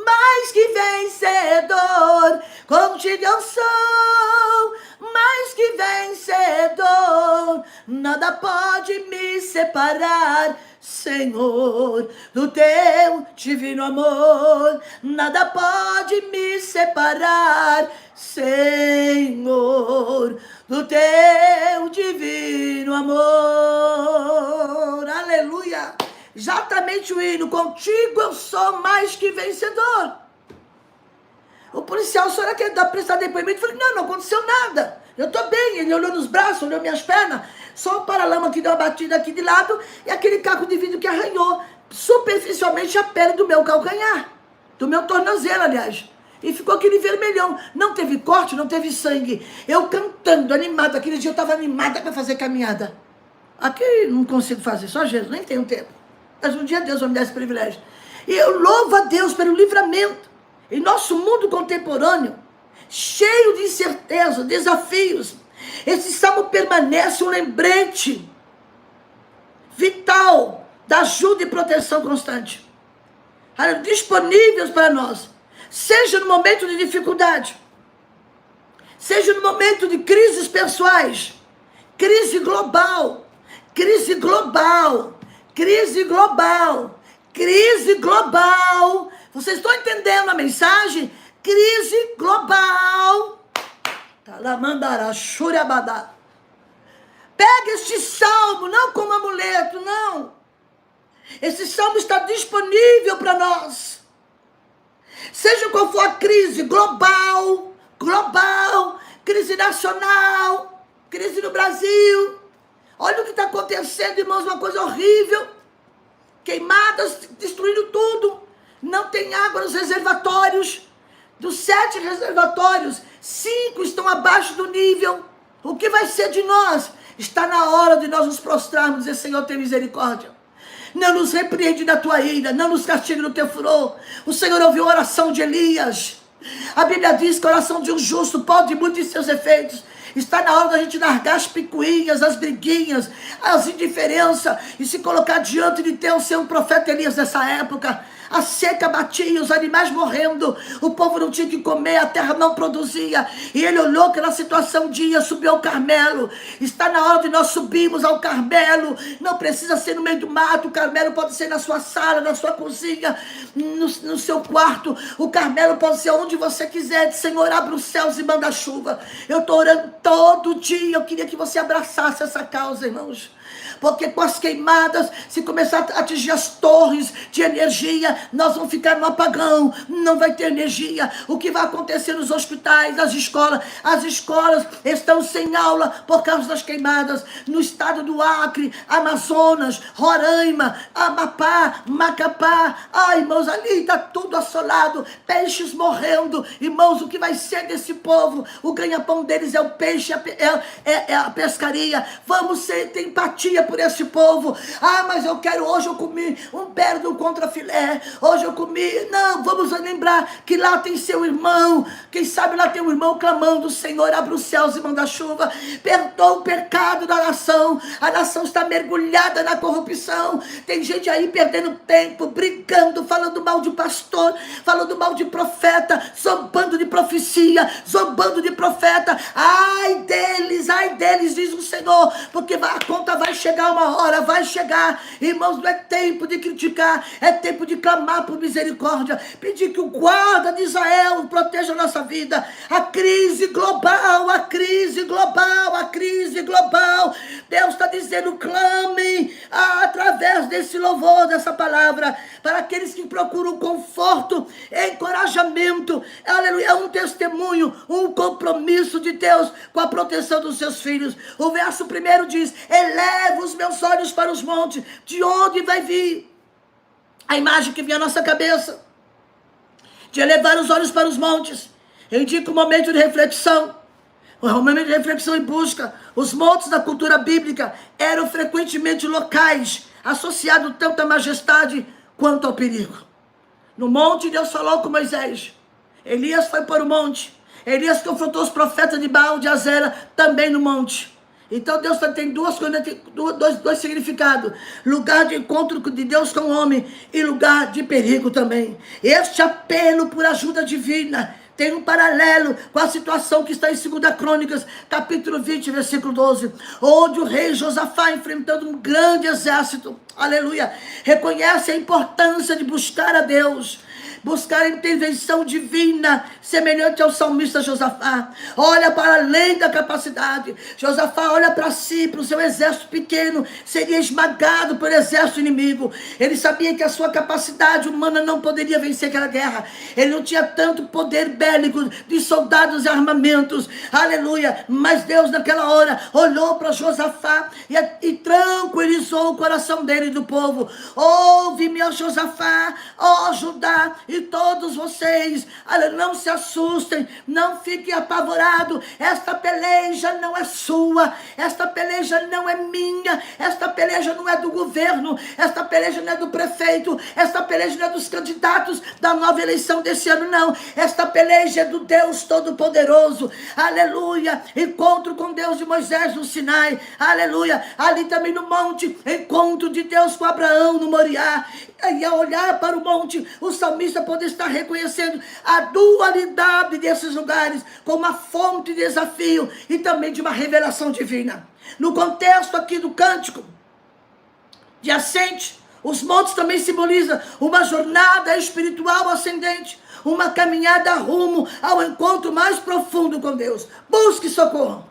Speaker 1: mais que vencedor, contigo eu sou mais que vencedor, nada pode me separar, Senhor, do teu divino amor, nada pode me separar, Senhor, do teu divino amor. Aleluia! Exatamente o hino: contigo eu sou mais que vencedor. O policial: a senhora quer prestar depoimento? Eu falei: não aconteceu nada, eu estou bem. Ele olhou nos braços, olhou minhas pernas, só o para-lama que deu uma batida aqui de lado e aquele caco de vidro que arranhou superficialmente a pele do meu calcanhar, do meu tornozelo, aliás. E ficou aquele vermelhão. Não teve corte, não teve sangue. Eu cantando, animada. Aquele dia eu estava animada para fazer caminhada. Aqui não consigo fazer, só Jesus, nem tenho tempo. Mas um dia Deus vai me dar esse privilégio. E eu louvo a Deus pelo livramento. Em nosso mundo contemporâneo, cheio de incerteza, desafios, esse salmo permanece um lembrete vital da ajuda e proteção constante, disponíveis para nós, seja no momento de dificuldade, seja no momento de crises pessoais, crise global, crise global, crise global, crise global. Vocês estão entendendo a mensagem? Crise global. Pega este salmo, não como amuleto, não. Esse salmo está disponível para nós. Seja qual for a crise global, crise nacional, crise no Brasil. Olha o que está acontecendo, irmãos, uma coisa horrível. Queimadas, destruindo tudo. Não tem água nos reservatórios. Dos 7 reservatórios, 5 estão abaixo do nível. O que vai ser de nós? Está na hora de nós nos prostrarmos e dizer: Senhor, tem misericórdia. Não nos repreende da tua ira, não nos castigue no teu furor. O Senhor ouviu a oração de Elias. A Bíblia diz que a oração de um justo pode muito em seus efeitos. Está na hora da gente largar as picuinhas, as briguinhas, as indiferenças e se colocar diante de Deus, ser um profeta Elias dessa época. A seca batia, os animais morrendo, o povo não tinha que comer, a terra não produzia. E ele olhou aquela situação um dia, subiu ao Carmelo. Está na hora de nós subirmos ao Carmelo. Não precisa ser no meio do mato, o Carmelo pode ser na sua sala, na sua cozinha, no seu quarto. O Carmelo pode ser onde você quiser. Senhor, abre os céus e manda chuva. Eu estou orando todo dia. Eu queria que você abraçasse essa causa, irmãos. Porque com as queimadas, se começar a atingir as torres de energia, nós vamos ficar no apagão, não vai ter energia. O que vai acontecer nos hospitais, nas escolas? As escolas estão sem aula por causa das queimadas. No estado do Acre, Amazonas, Roraima, Amapá, Macapá. Ai, irmãos, ali está tudo assolado, peixes morrendo. Irmãos, o que vai ser desse povo? O ganha-pão deles é o peixe, é a pescaria. Vamos ter empatia por esse povo. Ah, mas hoje eu comi um perdo contra filé, hoje eu comi, não, vamos lembrar que lá tem seu irmão, quem sabe lá tem um irmão clamando, Senhor, abre os céus e manda chuva, perdoa o pecado da nação, a nação está mergulhada na corrupção, tem gente aí perdendo tempo, brigando, falando mal de pastor, falando mal de profeta, zombando de profecia, zombando de profeta. Ai deles, diz o Senhor, porque a conta vai chegar uma hora, vai chegar. Irmãos, não é tempo de criticar, é tempo de clamar por misericórdia, pedir que o guarda de Israel proteja a nossa vida. A crise global, a crise global, a crise global. Deus está dizendo, clamem através desse louvor, dessa palavra, para aqueles que procuram conforto, encorajamento, aleluia, é um testemunho, um compromisso de Deus com a proteção dos seus filhos. O verso 1 diz, eleva os meus olhos para os montes, de onde vai vir? A imagem que vem à nossa cabeça, de elevar os olhos para os montes, indica um momento de reflexão, um momento de reflexão e busca. Os montes da cultura bíblica eram frequentemente locais, associados tanto à majestade quanto ao perigo. No monte, Deus falou com Moisés. Elias foi para o monte. Elias confrontou os profetas de Baal, de Azera, também no monte. Então Deus tem dois significados. Lugar de encontro de Deus com o homem e lugar de perigo também. Este apelo por ajuda divina tem um paralelo com a situação que está em 2 Crônicas, capítulo 20, versículo 12, onde o rei Josafá, enfrentando um grande exército, aleluia, reconhece a importância de buscar a Deus, buscar a intervenção divina, semelhante ao salmista Josafá. Olha para além da capacidade. Josafá olha para si, para o seu exército pequeno, seria esmagado pelo exército inimigo. Ele sabia que a sua capacidade humana não poderia vencer aquela guerra. Ele não tinha tanto poder bélico de soldados e armamentos, aleluia, mas Deus naquela hora olhou para Josafá e tranquilizou o coração dele e do povo. Ouve-me, ó Josafá, ó Judá, e todos vocês, não se assustem, não fiquem apavorados. Esta peleja não é sua, esta peleja não é minha, esta peleja não é do governo, esta peleja não é do prefeito, esta peleja não é dos candidatos da nova eleição desse ano, não. Esta peleja é do Deus Todo-Poderoso, aleluia. Encontro com Deus de Moisés no Sinai, aleluia. Ali também no monte, encontro de Deus com Abraão no Moriá. E ao olhar para o monte, o salmista pode estar reconhecendo a dualidade desses lugares como uma fonte de desafio e também de uma revelação divina. No contexto aqui do cântico de ascente, os montes também simbolizam uma jornada espiritual ascendente, uma caminhada rumo ao encontro mais profundo com Deus. Busque socorro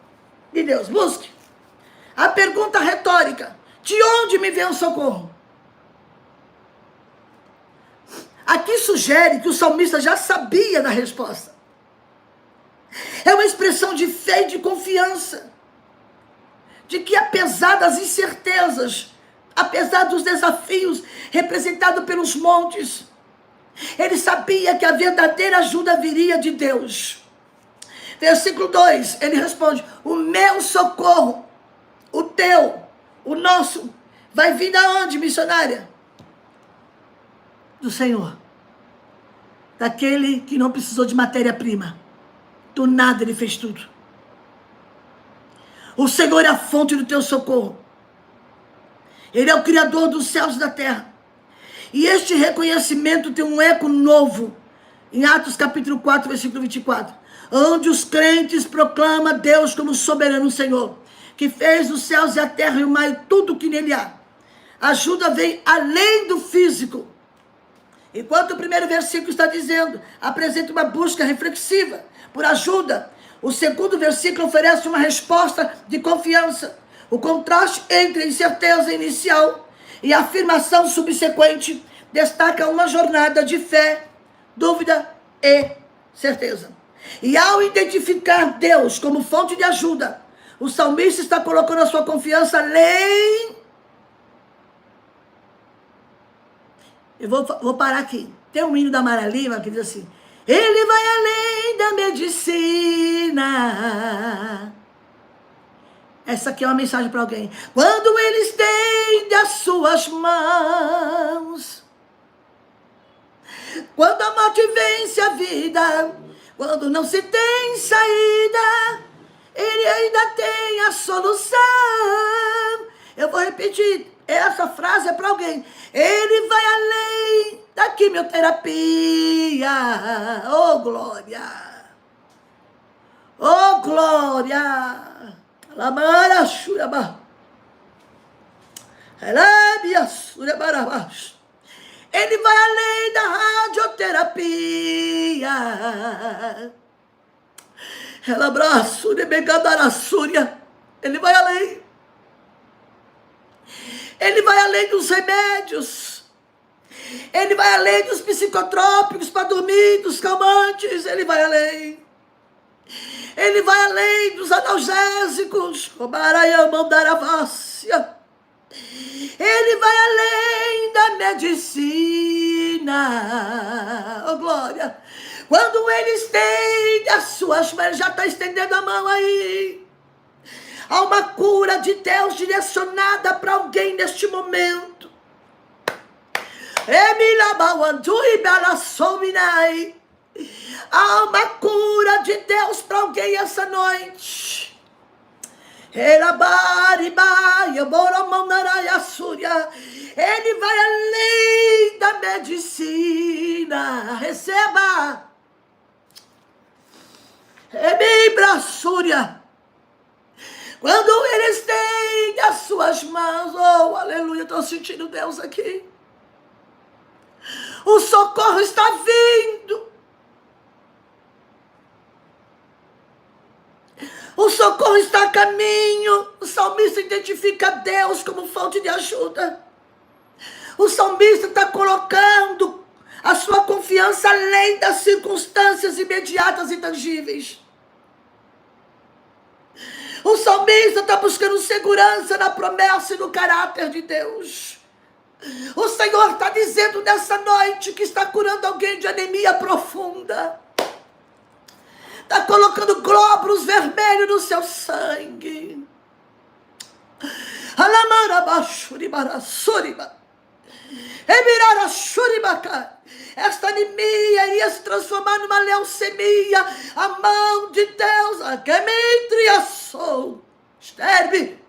Speaker 1: de Deus, busque. A pergunta retórica, de onde me vem o socorro? Aqui sugere que o salmista já sabia da resposta. É uma expressão de fé e de confiança, de que apesar das incertezas, apesar dos desafios representados pelos montes, ele sabia que a verdadeira ajuda viria de Deus. Versículo 2, ele responde, o meu socorro, o teu, o nosso, vai vir da onde, missionária? Do Senhor, daquele que não precisou de matéria-prima, do nada ele fez tudo. O Senhor é a fonte do teu socorro, ele é o Criador dos céus e da terra, E este reconhecimento tem um eco novo em Atos capítulo 4, versículo 24, onde os crentes proclamam Deus como soberano Senhor, que fez os céus e a terra e o mar e tudo que nele há. A ajuda vem além do físico. Enquanto o primeiro versículo está dizendo, apresenta uma busca reflexiva por ajuda, o segundo versículo oferece uma resposta de confiança. O contraste entre a incerteza inicial e a afirmação subsequente destaca uma jornada de fé, dúvida e certeza. E ao identificar Deus como fonte de ajuda, o salmista está colocando a sua confiança além. Eu vou parar aqui. Tem um hino da Mara Lima que diz assim: ele vai além da medicina. Essa aqui é uma mensagem para alguém. Quando ele estende as suas mãos, quando a morte vence a vida, quando não se tem saída, ele ainda tem a solução. Eu vou repetir, essa frase é para alguém. Ele vai além da quimioterapia. Oh, glória! Oh, glória! Lamara Shuraba. Elabia Surabarabas. Ele vai além da radioterapia. Ela abraço de Begadara Súria. Ele vai além. Ele vai além dos remédios. Ele vai além dos psicotrópicos para dormir, dos calmantes. Ele vai além. Ele vai além dos analgésicos. Ele vai além da medicina. Oh, glória. Quando ele estende as suas mãos, já está estendendo a mão aí. Há uma cura de Deus direcionada para alguém neste momento. Há uma cura de Deus para alguém essa noite. Ele vai além da medicina. Receba. Quando ele estende as suas mãos, oh, aleluia, estou sentindo Deus aqui. O socorro está vindo. O socorro está a caminho. O salmista identifica Deus como fonte de ajuda. O salmista está colocando a sua confiança além das circunstâncias imediatas e tangíveis. O salmista está buscando segurança na promessa e no caráter de Deus. O Senhor está dizendo nessa noite que está curando alguém de anemia profunda. Está colocando glóbulos vermelhos no seu sangue. Esta anemia iria se transformar numa leucemia. A mão de Deus, a quementriaçou. Sterbe.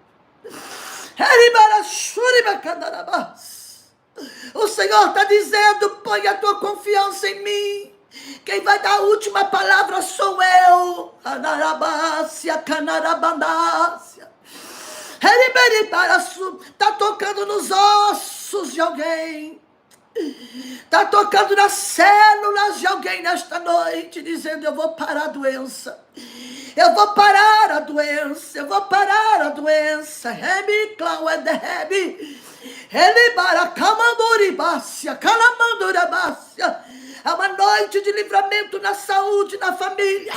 Speaker 1: O Senhor está dizendo: põe a tua confiança em mim. Quem vai dar a última palavra sou eu. Está tocando nos ossos de alguém. Está tocando nas células de alguém nesta noite, dizendo: eu vou parar a doença. Eu vou parar a doença. Eu vou parar a doença. É uma noite de livramento na saúde, na família.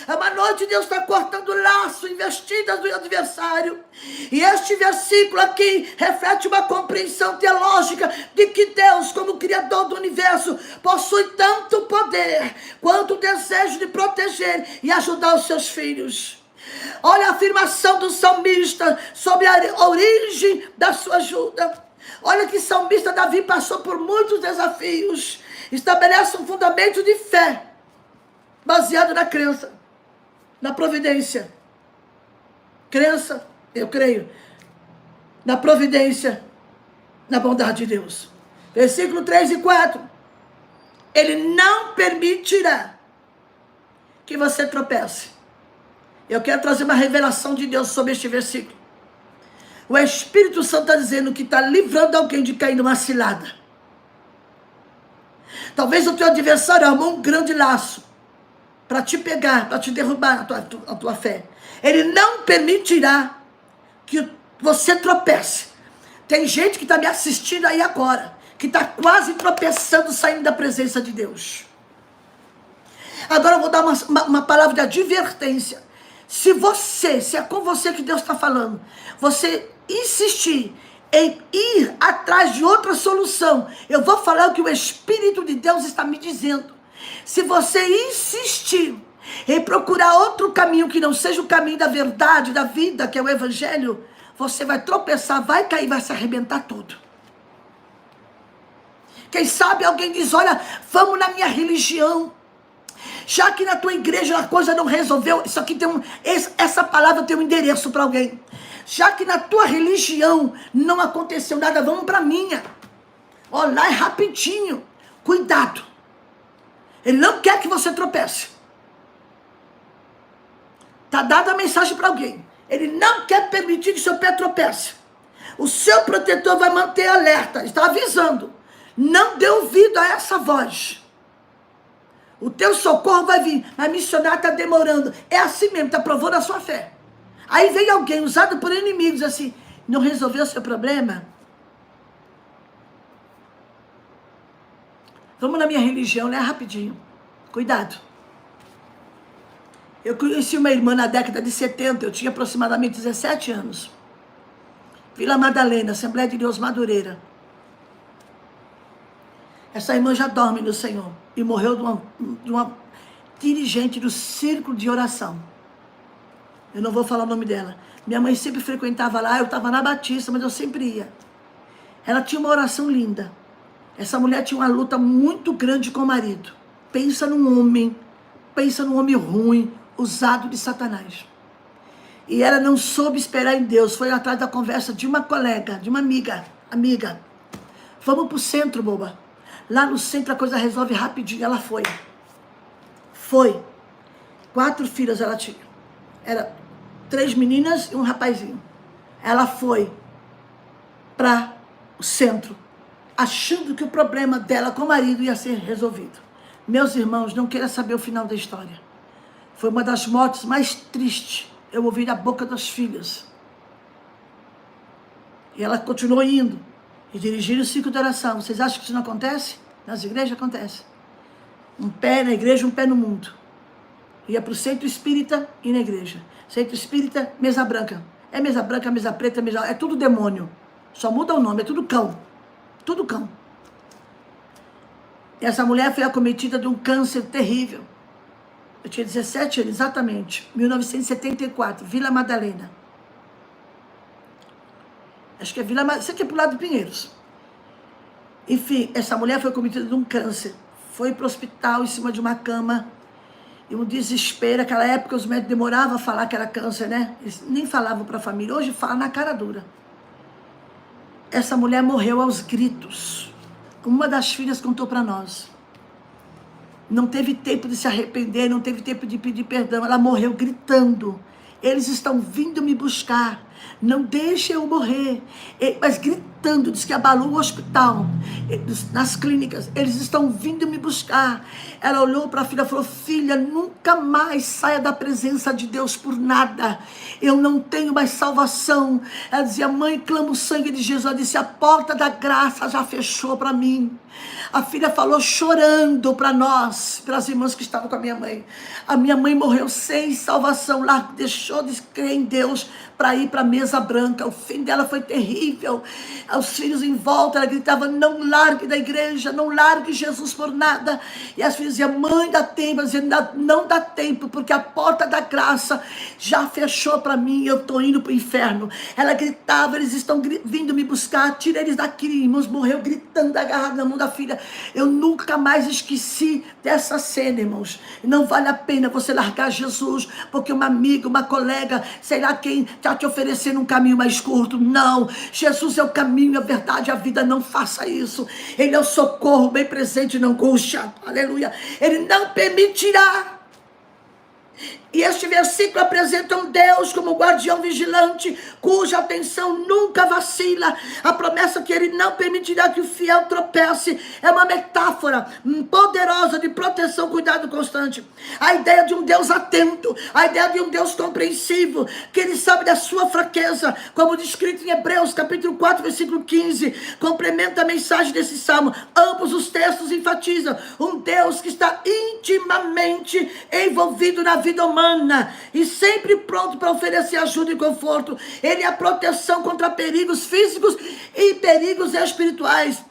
Speaker 1: É uma noite de Deus está cortando laço, investidas do adversário. E este versículo aqui reflete uma compreensão teológica de que Deus, como Criador do universo, possui tanto poder quanto o desejo de proteger e ajudar os seus filhos. Olha a afirmação do salmista sobre a origem da sua ajuda. Olha que salmista Davi passou por muitos desafios. Estabelece um fundamento de fé, baseado na crença, na providência. Crença, eu creio, na providência, na bondade de Deus. Versículo 3 e 4. Ele não permitirá que você tropece. Eu quero trazer uma revelação de Deus sobre este versículo. O Espírito Santo está dizendo que está livrando alguém de cair numa cilada. Talvez o teu adversário armou um grande laço para te pegar, para te derrubar a tua fé. Ele não permitirá que você tropece. Tem gente que está me assistindo aí agora, que está quase tropeçando, saindo da presença de Deus. Agora eu vou dar uma palavra de advertência. Se é com você que Deus está falando, você insistir em ir atrás de outra solução, eu vou falar o que o Espírito de Deus está me dizendo. Se você insistir em procurar outro caminho que não seja o caminho da verdade, da vida, que é o Evangelho, você vai tropeçar, vai cair, vai se arrebentar todo. Quem sabe alguém diz, olha, vamos na minha religião. Já que na tua igreja a coisa não resolveu, isso aqui essa palavra tem um endereço para alguém. Já que na tua religião não aconteceu nada, vamos para a minha. Ó, lá é rapidinho. Cuidado. Ele não quer que você tropece. Está dada a mensagem para alguém. Ele não quer permitir que seu pé tropece. O seu protetor vai manter alerta. Está avisando. Não dê ouvido a essa voz. O teu socorro vai vir. Mas missionário está demorando. É assim mesmo, está provando a sua fé. Aí vem alguém usado por inimigos assim. Não resolveu o seu problema? Vamos na minha religião, né? Rapidinho. Cuidado. Eu conheci uma irmã na década de 70. Eu tinha aproximadamente 17 anos. Vila Madalena, Assembleia de Deus Madureira. Essa irmã já dorme no Senhor. E morreu de uma dirigente do círculo de oração. Eu não vou falar o nome dela. Minha mãe sempre frequentava lá. Eu estava na Batista, mas eu sempre ia. Ela tinha uma oração linda. Essa mulher tinha uma luta muito grande com o marido. Pensa num homem ruim, usado de Satanás. E ela não soube esperar em Deus. Foi atrás da conversa de uma colega, de uma amiga. Vamos para o centro, boba. Lá no centro a coisa resolve rapidinho. Ela foi. 4 filhas ela tinha. Era 3 meninas e um rapazinho. Ela foi para o centro, achando que o problema dela com o marido ia ser resolvido. Meus irmãos, não queira saber o final da história. Foi uma das mortes mais tristes. Eu ouvi da boca das filhas. E ela continuou indo. E dirigindo o ciclo de oração. Vocês acham que isso não acontece? Nas igrejas acontece. Um pé na igreja, um pé no mundo. Ia para o centro espírita e na igreja. Centro espírita, mesa branca. É mesa branca, mesa preta, é tudo demônio. Só muda o nome, é tudo cão. Tudo cão. E essa mulher foi acometida de um câncer terrível. Eu tinha 17 anos, exatamente. 1974, Vila Madalena. Acho que é Vila Madalena. Isso aqui é pro lado de Pinheiros. Enfim, essa mulher foi acometida de um câncer. Foi para o hospital em cima de uma cama. E um desespero. Naquela época os médicos demoravam a falar que era câncer, né? Eles nem falavam para a família. Hoje fala na cara dura. Essa mulher morreu aos gritos. Uma das filhas contou para nós. Não teve tempo de se arrepender, não teve tempo de pedir perdão. Ela morreu gritando. Eles estão vindo me buscar. Não deixe eu morrer. Mas gritando, diz que abalou o hospital, nas clínicas. Eles estão vindo me buscar. Ela olhou para a filha e falou: filha, nunca mais saia da presença de Deus por nada. Eu não tenho mais salvação. Ela dizia: mãe, clama o sangue de Jesus. Ela disse: a porta da graça já fechou para mim. A filha falou chorando para nós, para as irmãs que estavam com a minha mãe. A minha mãe morreu sem salvação lá, deixou de crer em Deus para ir para a mesa branca. O fim dela foi terrível. Os filhos em volta, ela gritava: não largue da igreja, não largue Jesus por nada. E as filhas diziam: mãe, dá tempo. Ela dizia: não dá tempo, porque a porta da graça já fechou para mim, eu estou indo para o inferno. Ela gritava: eles estão vindo me buscar, tira eles daqui. Irmãos, morreu gritando, agarrado na mão da filha. Eu nunca mais esqueci dessa cena, irmãos. Não vale a pena você largar Jesus, porque uma amiga, uma colega, sei lá quem, já te ofereceu descer num caminho mais curto. Não, Jesus é o caminho, a verdade, a vida. Não faça isso. Ele é o socorro bem presente na angústia. Aleluia. Ele não permitirá. E este versículo apresenta um Deus como guardião vigilante, cuja atenção nunca vacila. A promessa que ele não permitirá que o fiel tropece é uma metáfora poderosa de proteção, cuidado constante. A ideia de um Deus atento, a ideia de um Deus compreensivo, que ele sabe da sua fraqueza, como descrito em Hebreus capítulo 4, versículo 15, complementa a mensagem desse salmo. Ambos os textos enfatizam um Deus que está intimamente envolvido na vida humana e sempre pronto para oferecer ajuda e conforto. Ele é a proteção contra perigos físicos e perigos espirituais.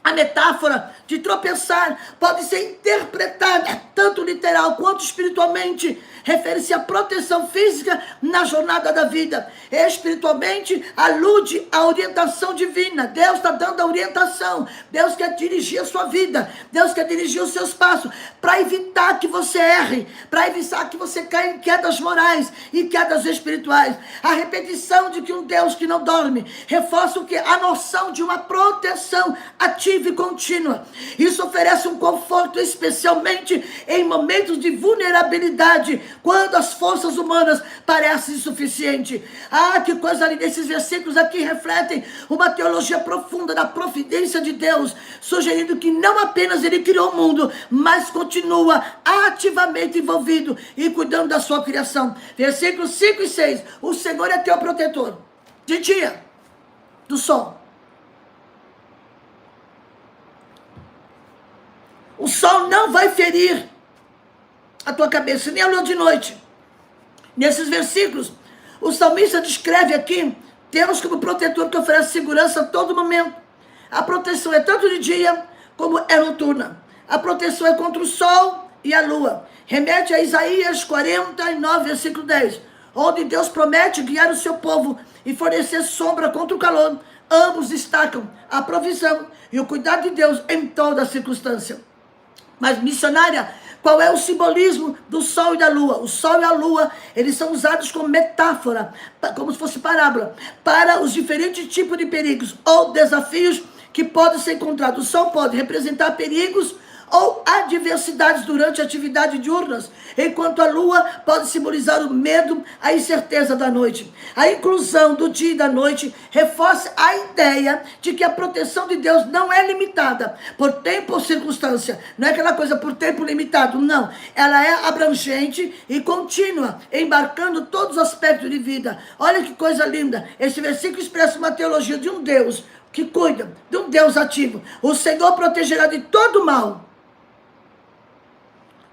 Speaker 1: A metáfora de tropeçar pode ser interpretada tanto literal quanto espiritualmente. Refere-se à proteção física na jornada da vida. Espiritualmente, alude à orientação divina. Deus está dando a orientação. Deus quer dirigir a sua vida. Deus quer dirigir os seus passos para evitar que você erre, para evitar que você caia em quedas morais e quedas espirituais. A repetição de que um Deus que não dorme reforça o que? A noção de uma proteção ativa e contínua. Isso oferece um conforto, especialmente em momentos de vulnerabilidade, quando as forças humanas parecem insuficientes. Ah, que coisa linda! Esses versículos aqui refletem uma teologia profunda da providência de Deus, sugerindo que não apenas ele criou o mundo, mas continua ativamente envolvido e cuidando da sua criação. Versículos 5 e 6. O Senhor é teu protetor de dia, do sol. O sol não vai ferir a tua cabeça, nem a lua de noite. Nesses versículos, o salmista descreve aqui Deus como protetor que oferece segurança a todo momento. A proteção é tanto de dia como é noturna. A proteção é contra o sol e a lua. Remete a Isaías 49, versículo 10, onde Deus promete guiar o seu povo e fornecer sombra contra o calor. Ambos destacam a provisão e o cuidado de Deus em toda a circunstância. Mas, missionária, qual é o simbolismo do sol e da lua? O sol e a lua, eles são usados como metáfora, como se fosse parábola, para os diferentes tipos de perigos ou desafios que podem ser encontrados. O sol pode representar perigos ou adversidades durante a atividade diurnas, enquanto a lua pode simbolizar o medo, a incerteza da noite. A inclusão do dia e da noite reforça a ideia de que a proteção de Deus não é limitada por tempo ou circunstância. Não é aquela coisa por tempo limitado, não. Ela é abrangente e contínua, embarcando todos os aspectos de vida. Olha que coisa linda. Esse versículo expressa uma teologia de um Deus que cuida, de um Deus ativo. O Senhor protegerá de todo mal,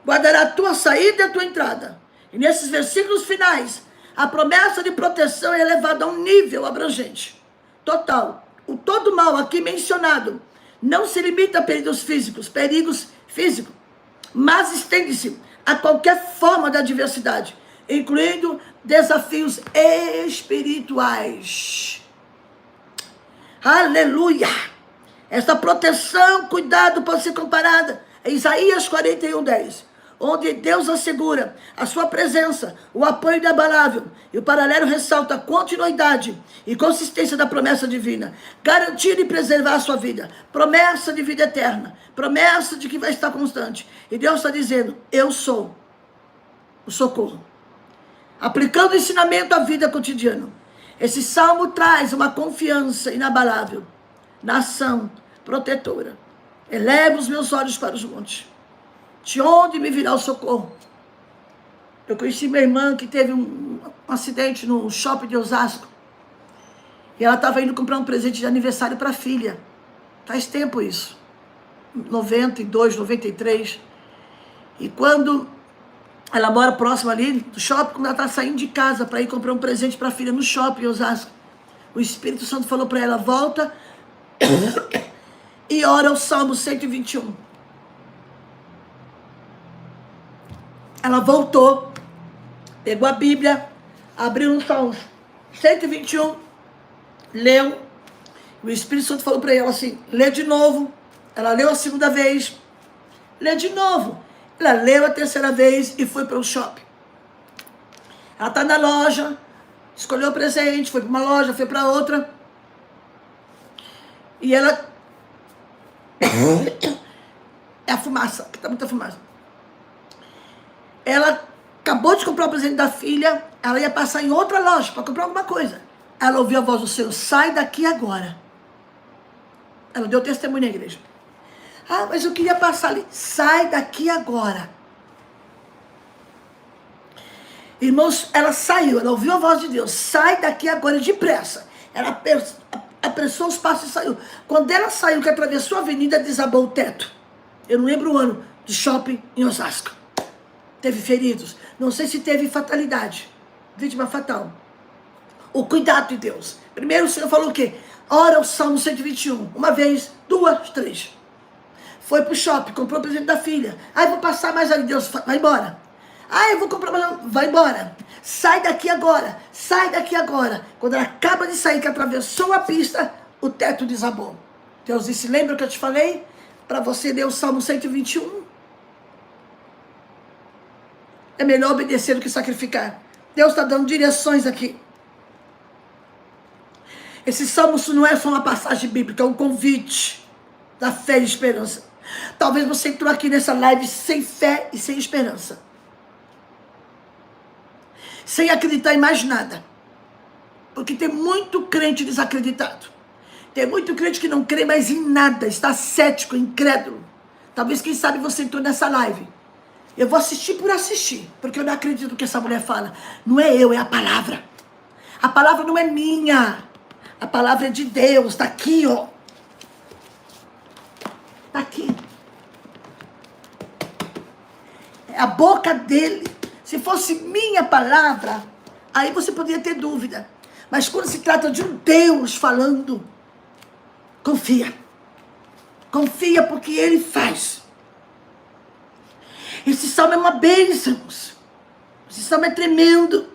Speaker 1: guardará a tua saída e a tua entrada. E nesses versículos finais, a promessa de proteção é elevada a um nível abrangente, total. O todo mal aqui mencionado não se limita a perigos físicos, mas estende-se a qualquer forma de adversidade, incluindo desafios espirituais. Aleluia! Essa proteção, cuidado, pode ser comparada a Isaías 41, 10. Onde Deus assegura a sua presença, o apoio inabalável. E o paralelo ressalta a continuidade e consistência da promessa divina. Garantir e preservar a sua vida. Promessa de vida eterna. Promessa de que vai estar constante. E Deus está dizendo, eu sou o socorro. Aplicando o ensinamento à vida cotidiana. Esse salmo traz uma confiança inabalável na ação protetora. Elevo os meus olhos para os montes. De onde me virá o socorro? Eu conheci minha irmã que teve um acidente no shopping de Osasco. E ela estava indo comprar um presente de aniversário para a filha. Faz tempo isso. 92, 93. E quando ela mora próxima ali do shopping, quando ela está saindo de casa para ir comprar um presente para a filha no shopping em Osasco, o Espírito Santo falou para ela, volta e ora o Salmo 121. Ela voltou, pegou a Bíblia, abriu no Salmo 121, leu. O Espírito Santo falou para ela assim, lê de novo. Ela leu a segunda vez, lê de novo. Ela leu a terceira vez e foi para o shopping. Ela está na loja, escolheu o presente, foi para uma loja, foi para outra. E ela... É a fumaça, que tá muita fumaça. Ela acabou de comprar o presente da filha, ela ia passar em outra loja para comprar alguma coisa. Ela ouviu a voz do Senhor, sai daqui agora. Ela deu testemunho na igreja. Ah, mas eu queria passar ali. Sai daqui agora. Irmãos, ela saiu, ela ouviu a voz de Deus. Sai daqui agora, depressa. Ela apressou os passos e saiu. Quando ela saiu, que atravessou a avenida, desabou o teto. Eu não lembro o ano, do shopping em Osasco. Teve feridos. Não sei se teve fatalidade. Vítima fatal. O cuidado de Deus. Primeiro o Senhor falou o quê? Ora o Salmo 121. Uma vez, duas, três. Foi pro shopping, comprou o presente da filha. Ah, eu vou passar mais ali. Deus, vai embora. Ah, eu vou comprar mais... Vai embora. Sai daqui agora. Sai daqui agora. Quando ela acaba de sair, que atravessou a pista, o teto desabou. Deus disse, lembra que eu te falei? Para você ler o Salmo 121. É melhor obedecer do que sacrificar. Deus está dando direções aqui. Esse salmo não é só uma passagem bíblica, é um convite da fé e esperança. Talvez você entrou aqui nessa live sem fé e sem esperança. Sem acreditar em mais nada. Porque tem muito crente desacreditado. Tem muito crente que não crê mais em nada, está cético, incrédulo. Talvez, quem sabe, você entrou nessa live. Eu vou assistir por assistir, porque eu não acredito no que essa mulher fala. Não é eu, é a palavra. A palavra não é minha. A palavra é de Deus, está aqui, ó. Está aqui. É a boca dele. Se fosse minha palavra, aí você poderia ter dúvida. Mas quando se trata de um Deus falando, confia. Confia porque ele faz. Esse salmo é uma bênção. Esse salmo é tremendo.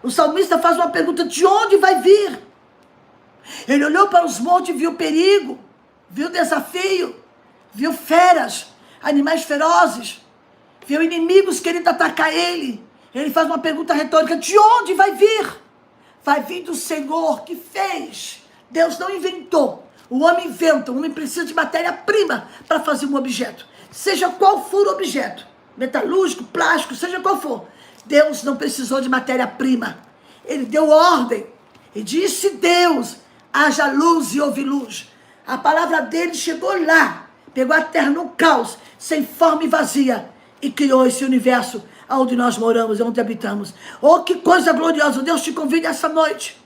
Speaker 1: O salmista faz uma pergunta, de onde vai vir? Ele olhou para os montes e viu perigo, viu desafio, viu feras, animais ferozes, viu inimigos querendo atacar ele. Ele faz uma pergunta retórica, de onde vai vir? Vai vir do Senhor que fez. Deus não inventou. O homem inventa, o homem precisa de matéria-prima para fazer um objeto. Seja qual for o objeto, metalúrgico, plástico, seja qual for. Deus não precisou de matéria-prima. Ele deu ordem. E disse Deus, haja luz e houve luz. A palavra dele chegou lá, pegou a terra no caos, sem forma e vazia, e criou esse universo onde nós moramos, onde habitamos. Oh, que coisa gloriosa! Deus te convida essa noite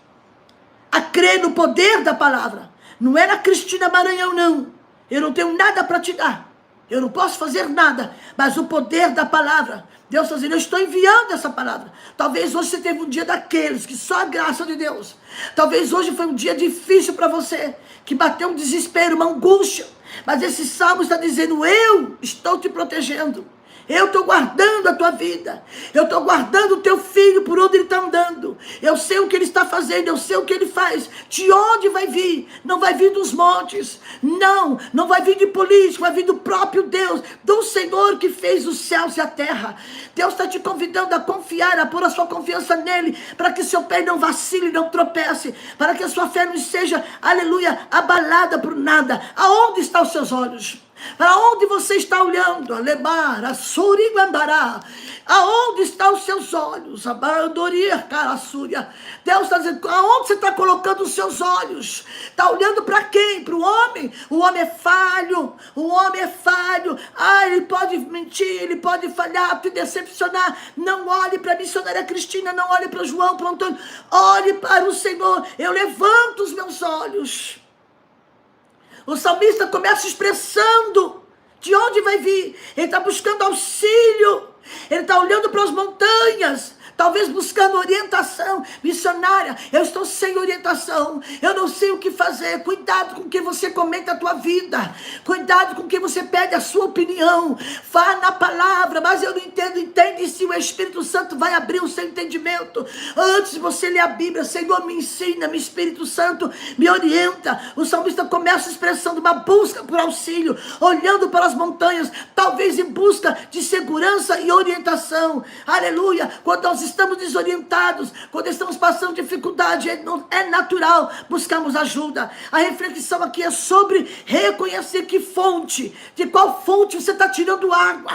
Speaker 1: a crer no poder da palavra. Não é na Cristina Maranhão, não. Eu não tenho nada para te dar. Eu não posso fazer nada, mas o poder da palavra. Deus está dizendo, eu estou enviando essa palavra. Talvez hoje você teve um dia daqueles, que só a graça de Deus. Talvez hoje foi um dia difícil para você, que bateu um desespero, uma angústia. Mas esse salmo está dizendo, eu estou te protegendo. Eu estou guardando a tua vida. Eu estou guardando o teu filho por onde ele está andando. Eu sei o que ele está fazendo. Eu sei o que ele faz. De onde vai vir? Não vai vir dos montes. Não vai vir de político. Vai vir do próprio Deus. Do Senhor que fez os céus e a terra. Deus está te convidando a confiar, a pôr a sua confiança nele. Para que seu pé não vacile, não tropece. Para que a sua fé não seja, aleluia, abalada por nada. Aonde estão os seus olhos? Para onde você está olhando? Alebar, Assuriguandará. Aonde estão os seus olhos? Abandorir, Carassúria. Deus está dizendo, aonde você está colocando os seus olhos? Está olhando para quem? Para o homem? O homem é falho. O homem é falho. Ah, ele pode mentir, ele pode falhar, te decepcionar. Não olhe para a missionária Cristina, não olhe para o João, para o Antônio. Olhe para o Senhor. Eu levanto os meus olhos. O salmista começa expressando de onde vai vir. Ele está buscando auxílio. Ele está olhando para as montanhas. Talvez buscando orientação missionária. Eu estou sem orientação. Eu não sei o que fazer. Cuidado com que você comenta a tua vida. Cuidado com que você pede a sua opinião. Vá na palavra. Mas eu não entendo. Entende se o Espírito Santo vai abrir o seu entendimento. Antes de você ler a Bíblia, Senhor, me ensina, meu Espírito Santo me orienta. O salmista começa expressando uma busca por auxílio. Olhando para as montanhas. Talvez em busca de segurança e orientação. Aleluia. Quando nós estamos desorientados, quando estamos passando dificuldade, é natural buscarmos ajuda. A reflexão aqui é sobre reconhecer que fonte, de qual fonte você está tirando água,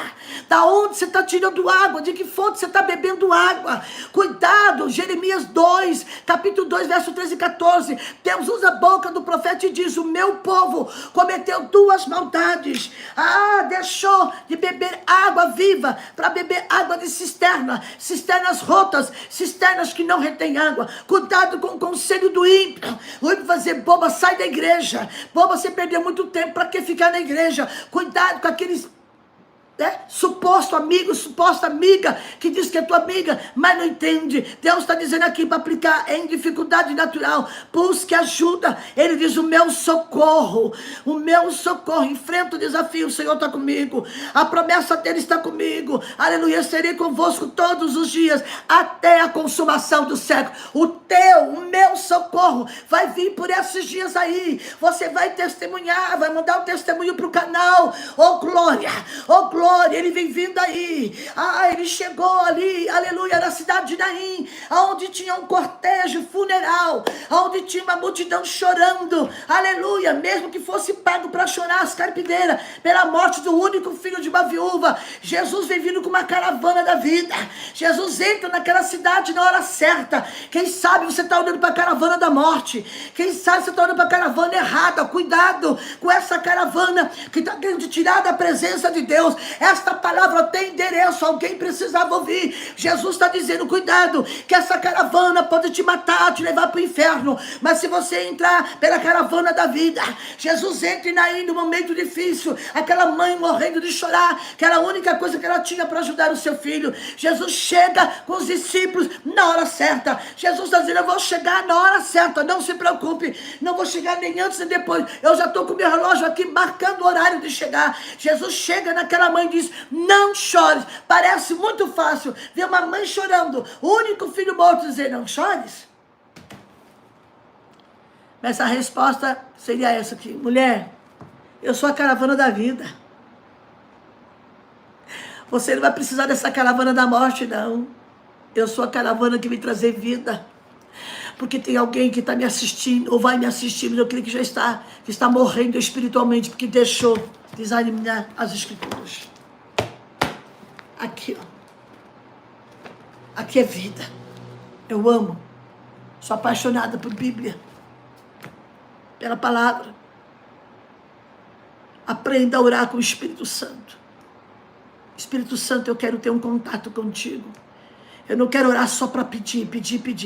Speaker 1: da onde você está tirando água, de que fonte você está bebendo água. Cuidado, Jeremias 2, capítulo 2, verso 13 e 14, Deus usa a boca do profeta e diz: o meu povo cometeu duas maldades. Deixou de beber água viva para beber água de cisterna, cisternas rotas, cisternas que não retêm água. Cuidado com o conselho do ímpio. O ímpio vai dizer: boba, sai da igreja. Boba, você perdeu muito tempo, para que ficar na igreja? Cuidado com aqueles suposto amigo, suposta amiga, que diz que é tua amiga, mas não entende. Deus está dizendo aqui para aplicar em dificuldade natural: busque ajuda. Ele diz: o meu socorro, enfrenta o desafio, o Senhor está comigo, a promessa dele está comigo, aleluia, serei convosco todos os dias, até a consumação do século. O meu socorro vai vir por esses dias aí. Você vai testemunhar, vai mandar um testemunho para o canal. Oh glória, oh glória, ele vem vindo aí. Ele chegou ali, aleluia, na cidade de Naim, onde tinha um cortejo funeral, onde tinha uma multidão chorando, aleluia, mesmo que fosse pago para chorar as carpideiras pela morte do único filho de uma viúva. Jesus vem vindo com uma caravana da vida. Jesus entra naquela cidade na hora certa. Quem sabe você está olhando para a caravana da morte, quem sabe você está olhando para a caravana errada. Cuidado com essa caravana que está querendo te tirar da presença de Deus. Esta palavra tem endereço, alguém precisava ouvir. Jesus está dizendo: cuidado, que essa caravana pode te matar, te levar para o inferno, mas se você entrar pela caravana da vida, Jesus entra no momento difícil, aquela mãe morrendo de chorar, que era a única coisa que ela tinha para ajudar o seu filho. Jesus chega com os discípulos na hora certa. Jesus está dizendo: eu vou chegar na hora certa, não se preocupe, não vou chegar nem antes nem depois, eu já estou com o meu relógio aqui marcando o horário de chegar. Jesus chega naquela mãe e diz: não chores. Parece muito fácil ver uma mãe chorando, o único filho morto, dizer: não chores. Mas a resposta seria essa aqui: mulher, eu sou a caravana da vida. Você não vai precisar dessa caravana da morte, não. Eu sou a caravana que vem trazer vida. Porque tem alguém que está me assistindo, ou vai me assistir, mas eu creio que já está morrendo espiritualmente, porque deixou de examinar as Escrituras. Aqui, ó. Aqui é vida. Eu amo. Sou apaixonada por Bíblia, pela palavra. Aprenda a orar com o Espírito Santo. Espírito Santo, eu quero ter um contato contigo. Eu não quero orar só para pedir.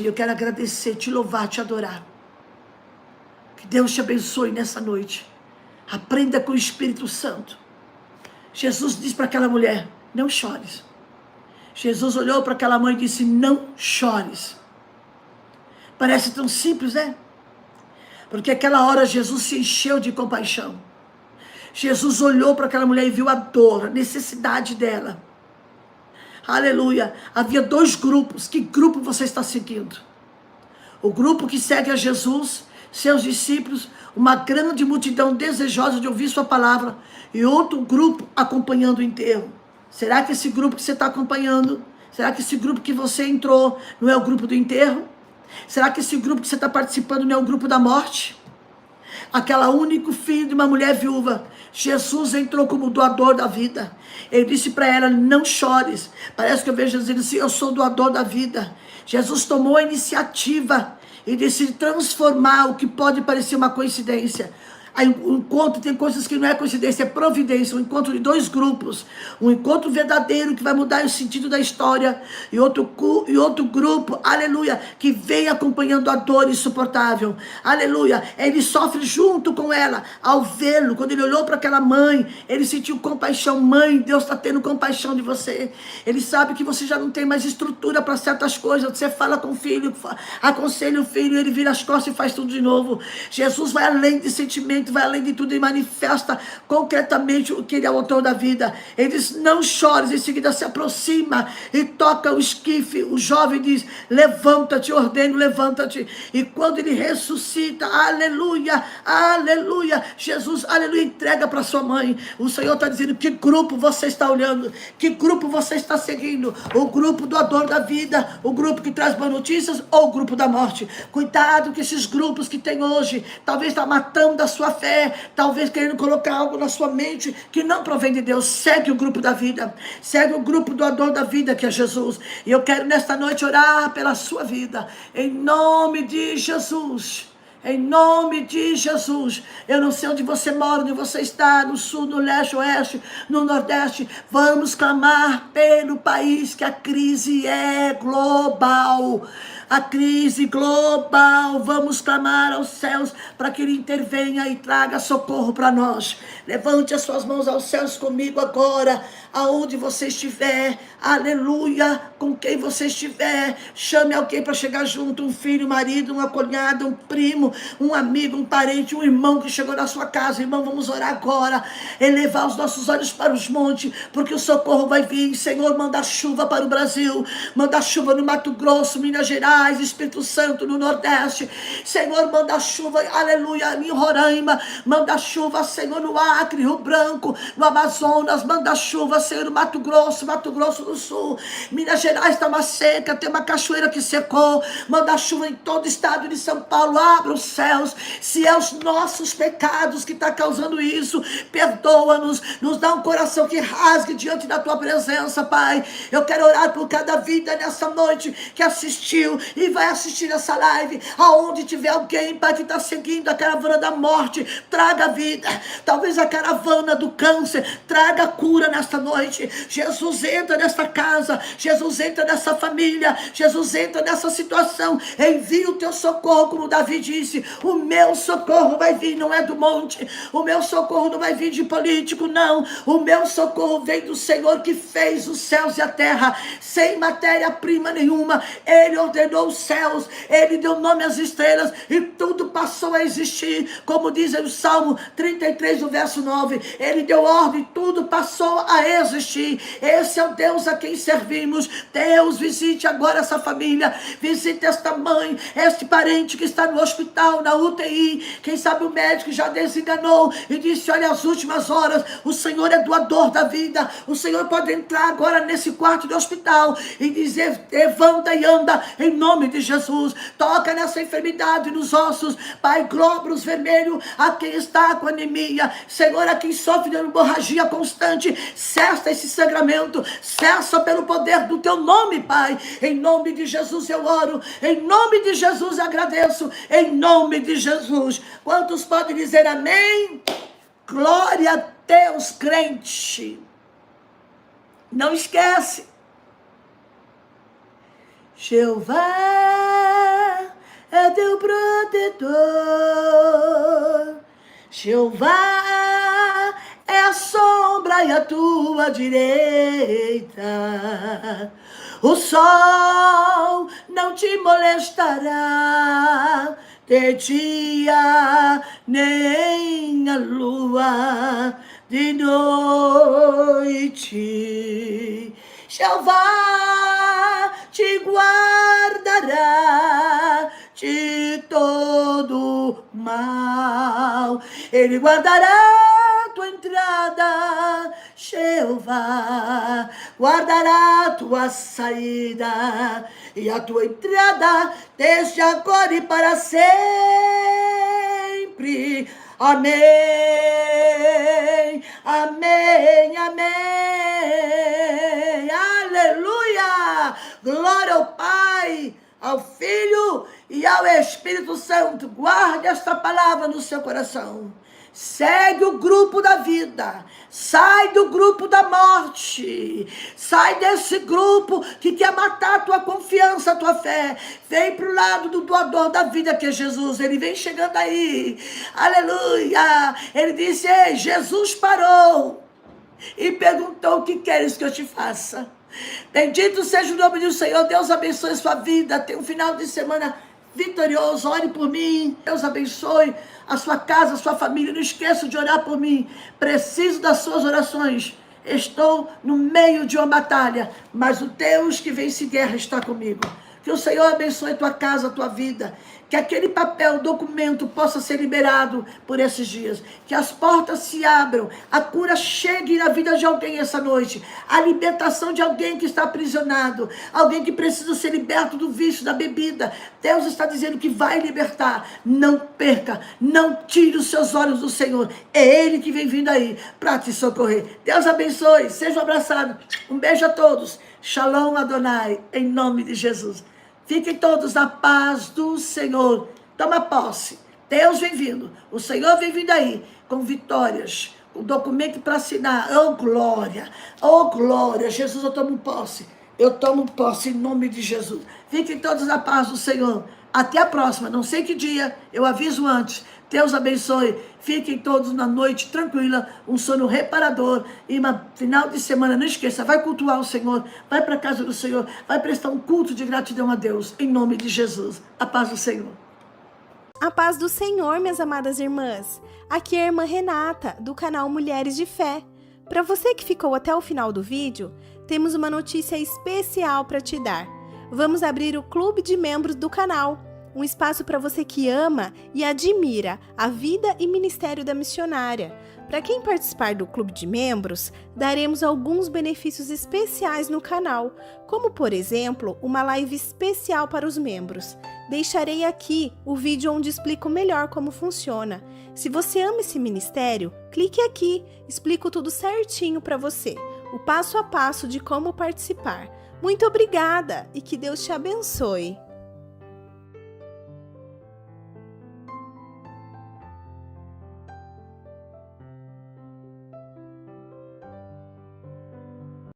Speaker 1: Eu quero agradecer, te louvar, te adorar. Que Deus te abençoe nessa noite. Aprenda com o Espírito Santo. Jesus disse para aquela mulher: não chores. Jesus olhou para aquela mãe e disse: não chores. Parece tão simples, né? Porque aquela hora Jesus se encheu de compaixão. Jesus olhou para aquela mulher e viu a dor, a necessidade dela. Aleluia. Havia dois grupos. Que grupo você está seguindo? O grupo que segue a Jesus, seus discípulos, uma grande multidão desejosa de ouvir sua palavra, e outro grupo acompanhando o enterro. Será que esse grupo que você está acompanhando, será que esse grupo que você entrou não é o grupo do enterro? Será que esse grupo que você está participando não é o grupo da morte? Aquela único filho de uma mulher viúva, Jesus entrou como doador da vida. Ele disse para ela: não chores. Parece que eu vejo Jesus dizendo assim: eu sou doador da vida. Jesus tomou a iniciativa e decide transformar o que pode parecer uma coincidência. O encontro tem coisas que não é coincidência, é providência. Um encontro de dois grupos, um encontro verdadeiro que vai mudar o sentido da história, e outro grupo, aleluia, que vem acompanhando a dor insuportável, aleluia. Ele sofre junto com ela. Ao vê-lo, quando ele olhou para aquela mãe, ele sentiu compaixão. Mãe, Deus está tendo compaixão de você. Ele sabe que você já não tem mais estrutura para certas coisas. Você fala com o filho, aconselha o filho, ele vira as costas e faz tudo de novo. Jesus vai além de sentimento. Testamento vai além de tudo e manifesta concretamente o que ele é o autor da vida. Ele diz, não chores, em seguida se aproxima e toca o esquife. O jovem diz, levanta-te, ordeno, levanta-te. E quando ele ressuscita, aleluia, aleluia, Jesus, aleluia, entrega para sua mãe. O Senhor está dizendo, que grupo você está olhando? Que grupo você está seguindo? O grupo do doador da vida, o grupo que traz boas notícias ou o grupo da morte? Cuidado que esses grupos que tem hoje, talvez está matando a sua fé, talvez querendo colocar algo na sua mente que não provém de Deus. Segue o grupo da vida, segue o grupo do doador da vida, que é Jesus. E eu quero nesta noite orar pela sua vida, em nome de Jesus. Em nome de Jesus. Eu não sei onde você mora, onde você está, no sul, no leste, oeste, no nordeste. Vamos clamar pelo país, que a crise é global. A crise global, vamos clamar aos céus para que Ele intervenha e traga socorro para nós. Levante as suas mãos aos céus comigo agora, aonde você estiver, aleluia, com quem você estiver. Chame alguém para chegar junto, um filho, um marido, uma cunhada, um primo, um amigo, um parente, um irmão que chegou na sua casa. Irmão, vamos orar agora, elevar os nossos olhos para os montes, porque o socorro vai vir. Senhor, manda chuva para o Brasil, manda chuva no Mato Grosso, Minas Gerais, Espírito Santo, no Nordeste. Senhor, manda chuva, aleluia, em Roraima, manda chuva, Senhor, no Acre, Rio Branco, no Amazonas, manda chuva, Senhor, no Mato Grosso do Sul, Minas Gerais está uma seca, tem uma cachoeira que secou, manda chuva em todo o estado de São Paulo, abra os céus. Se é os nossos pecados que está causando isso, perdoa-nos, nos dá um coração que rasgue diante da tua presença, Pai. Eu quero orar por cada vida nessa noite que assistiu e vai assistir essa live, aonde tiver alguém, Pai, que está seguindo a caravana da morte, traga vida. Talvez a caravana do câncer, traga cura nesta noite. Jesus, entra nessa casa, Jesus, entra nessa família, Jesus, entra nessa situação, envia o teu socorro, como Davi disse, o meu socorro vai vir, não é do monte, o meu socorro não vai vir de político, não, o meu socorro vem do Senhor que fez os céus e a terra, sem matéria-prima nenhuma. Ele ordenou os céus, Ele deu nome às estrelas, e tudo passou a existir, como diz o Salmo 33, o verso 9, Ele deu ordem, tudo passou a existir. Esse é o Deus a quem servimos. Deus, visite agora essa família, visite esta mãe, este parente que está no hospital, na UTI, quem sabe o médico já desenganou e disse, olha, as últimas horas, o Senhor é doador da vida, o Senhor pode entrar agora nesse quarto do hospital e dizer, levanta e anda, em nome de Jesus. Toca nessa enfermidade nos ossos, Pai, glóbulos vermelhos, a quem está com anemia, Senhor, a quem sofre de hemorragia constante, cessa esse sangramento, cessa pelo poder do teu nome, Pai. Em nome de Jesus eu oro, em nome de Jesus eu agradeço, em nome de Jesus. Quantos podem dizer amém? Glória a Deus, crente. Não esquece, Jeová é teu protetor, Jeová é a sombra e a tua direita. O sol não te molestará de dia, nem a lua de noite. Jeová te guardará de todo mal. Ele guardará tua entrada, Jeová guardará a tua saída e a tua entrada desde agora e para sempre. Amém, amém, amém, aleluia, glória ao Pai, ao Filho e ao Espírito Santo. Guarde esta palavra no seu coração. Segue o grupo da vida, sai do grupo da morte, sai desse grupo que quer matar a tua confiança, a tua fé. Vem para o lado do doador da vida, que é Jesus. Ele vem chegando aí, aleluia. Ele disse, ei, Jesus parou e perguntou, o que queres que eu te faça? Bendito seja o nome do Senhor. Deus abençoe a sua vida, tenha um final de semana vitorioso. Ore por mim, Deus abençoe a sua casa, a sua família. Não esqueça de orar por mim. Preciso das suas orações. Estou no meio de uma batalha, mas o Deus que vence guerra está comigo. Que o Senhor abençoe tua casa, tua vida. Que aquele papel, documento possa ser liberado por esses dias. Que as portas se abram. A cura chegue na vida de alguém essa noite. A libertação de alguém que está aprisionado. Alguém que precisa ser liberto do vício, da bebida. Deus está dizendo que vai libertar. Não perca. Não tire os seus olhos do Senhor. É Ele que vem vindo aí para te socorrer. Deus abençoe. Sejam abraçados. Um beijo a todos. Shalom Adonai. Em nome de Jesus. Fiquem todos na paz do Senhor. Toma posse. Deus vem vindo. O Senhor vem vindo aí com vitórias. O documento para assinar. Oh, glória. Oh, glória. Jesus, eu tomo posse. Eu tomo posse em nome de Jesus. Fiquem todos na paz do Senhor. Até a próxima. Não sei que dia. Eu aviso antes. Deus abençoe. Fiquem todos na noite tranquila, um sono reparador. E uma final de semana, não esqueça, vai cultuar o Senhor, vai para a casa do Senhor, vai prestar um culto de gratidão a Deus, em nome de Jesus. A paz do Senhor.
Speaker 2: A paz do Senhor, minhas amadas irmãs. Aqui é a irmã Renata, do canal Mulheres de Fé. Para você que ficou até o final do vídeo, temos uma notícia especial para te dar. Vamos abrir o clube de membros do canal. Um espaço para você que ama e admira a vida e ministério da missionária. Para quem participar do clube de membros, daremos alguns benefícios especiais no canal, como por exemplo, uma live especial para os membros. Deixarei aqui o vídeo onde explico melhor como funciona. Se você ama esse ministério, clique aqui, explico tudo certinho para você, o passo a passo de como participar. Muito obrigada e que Deus te abençoe.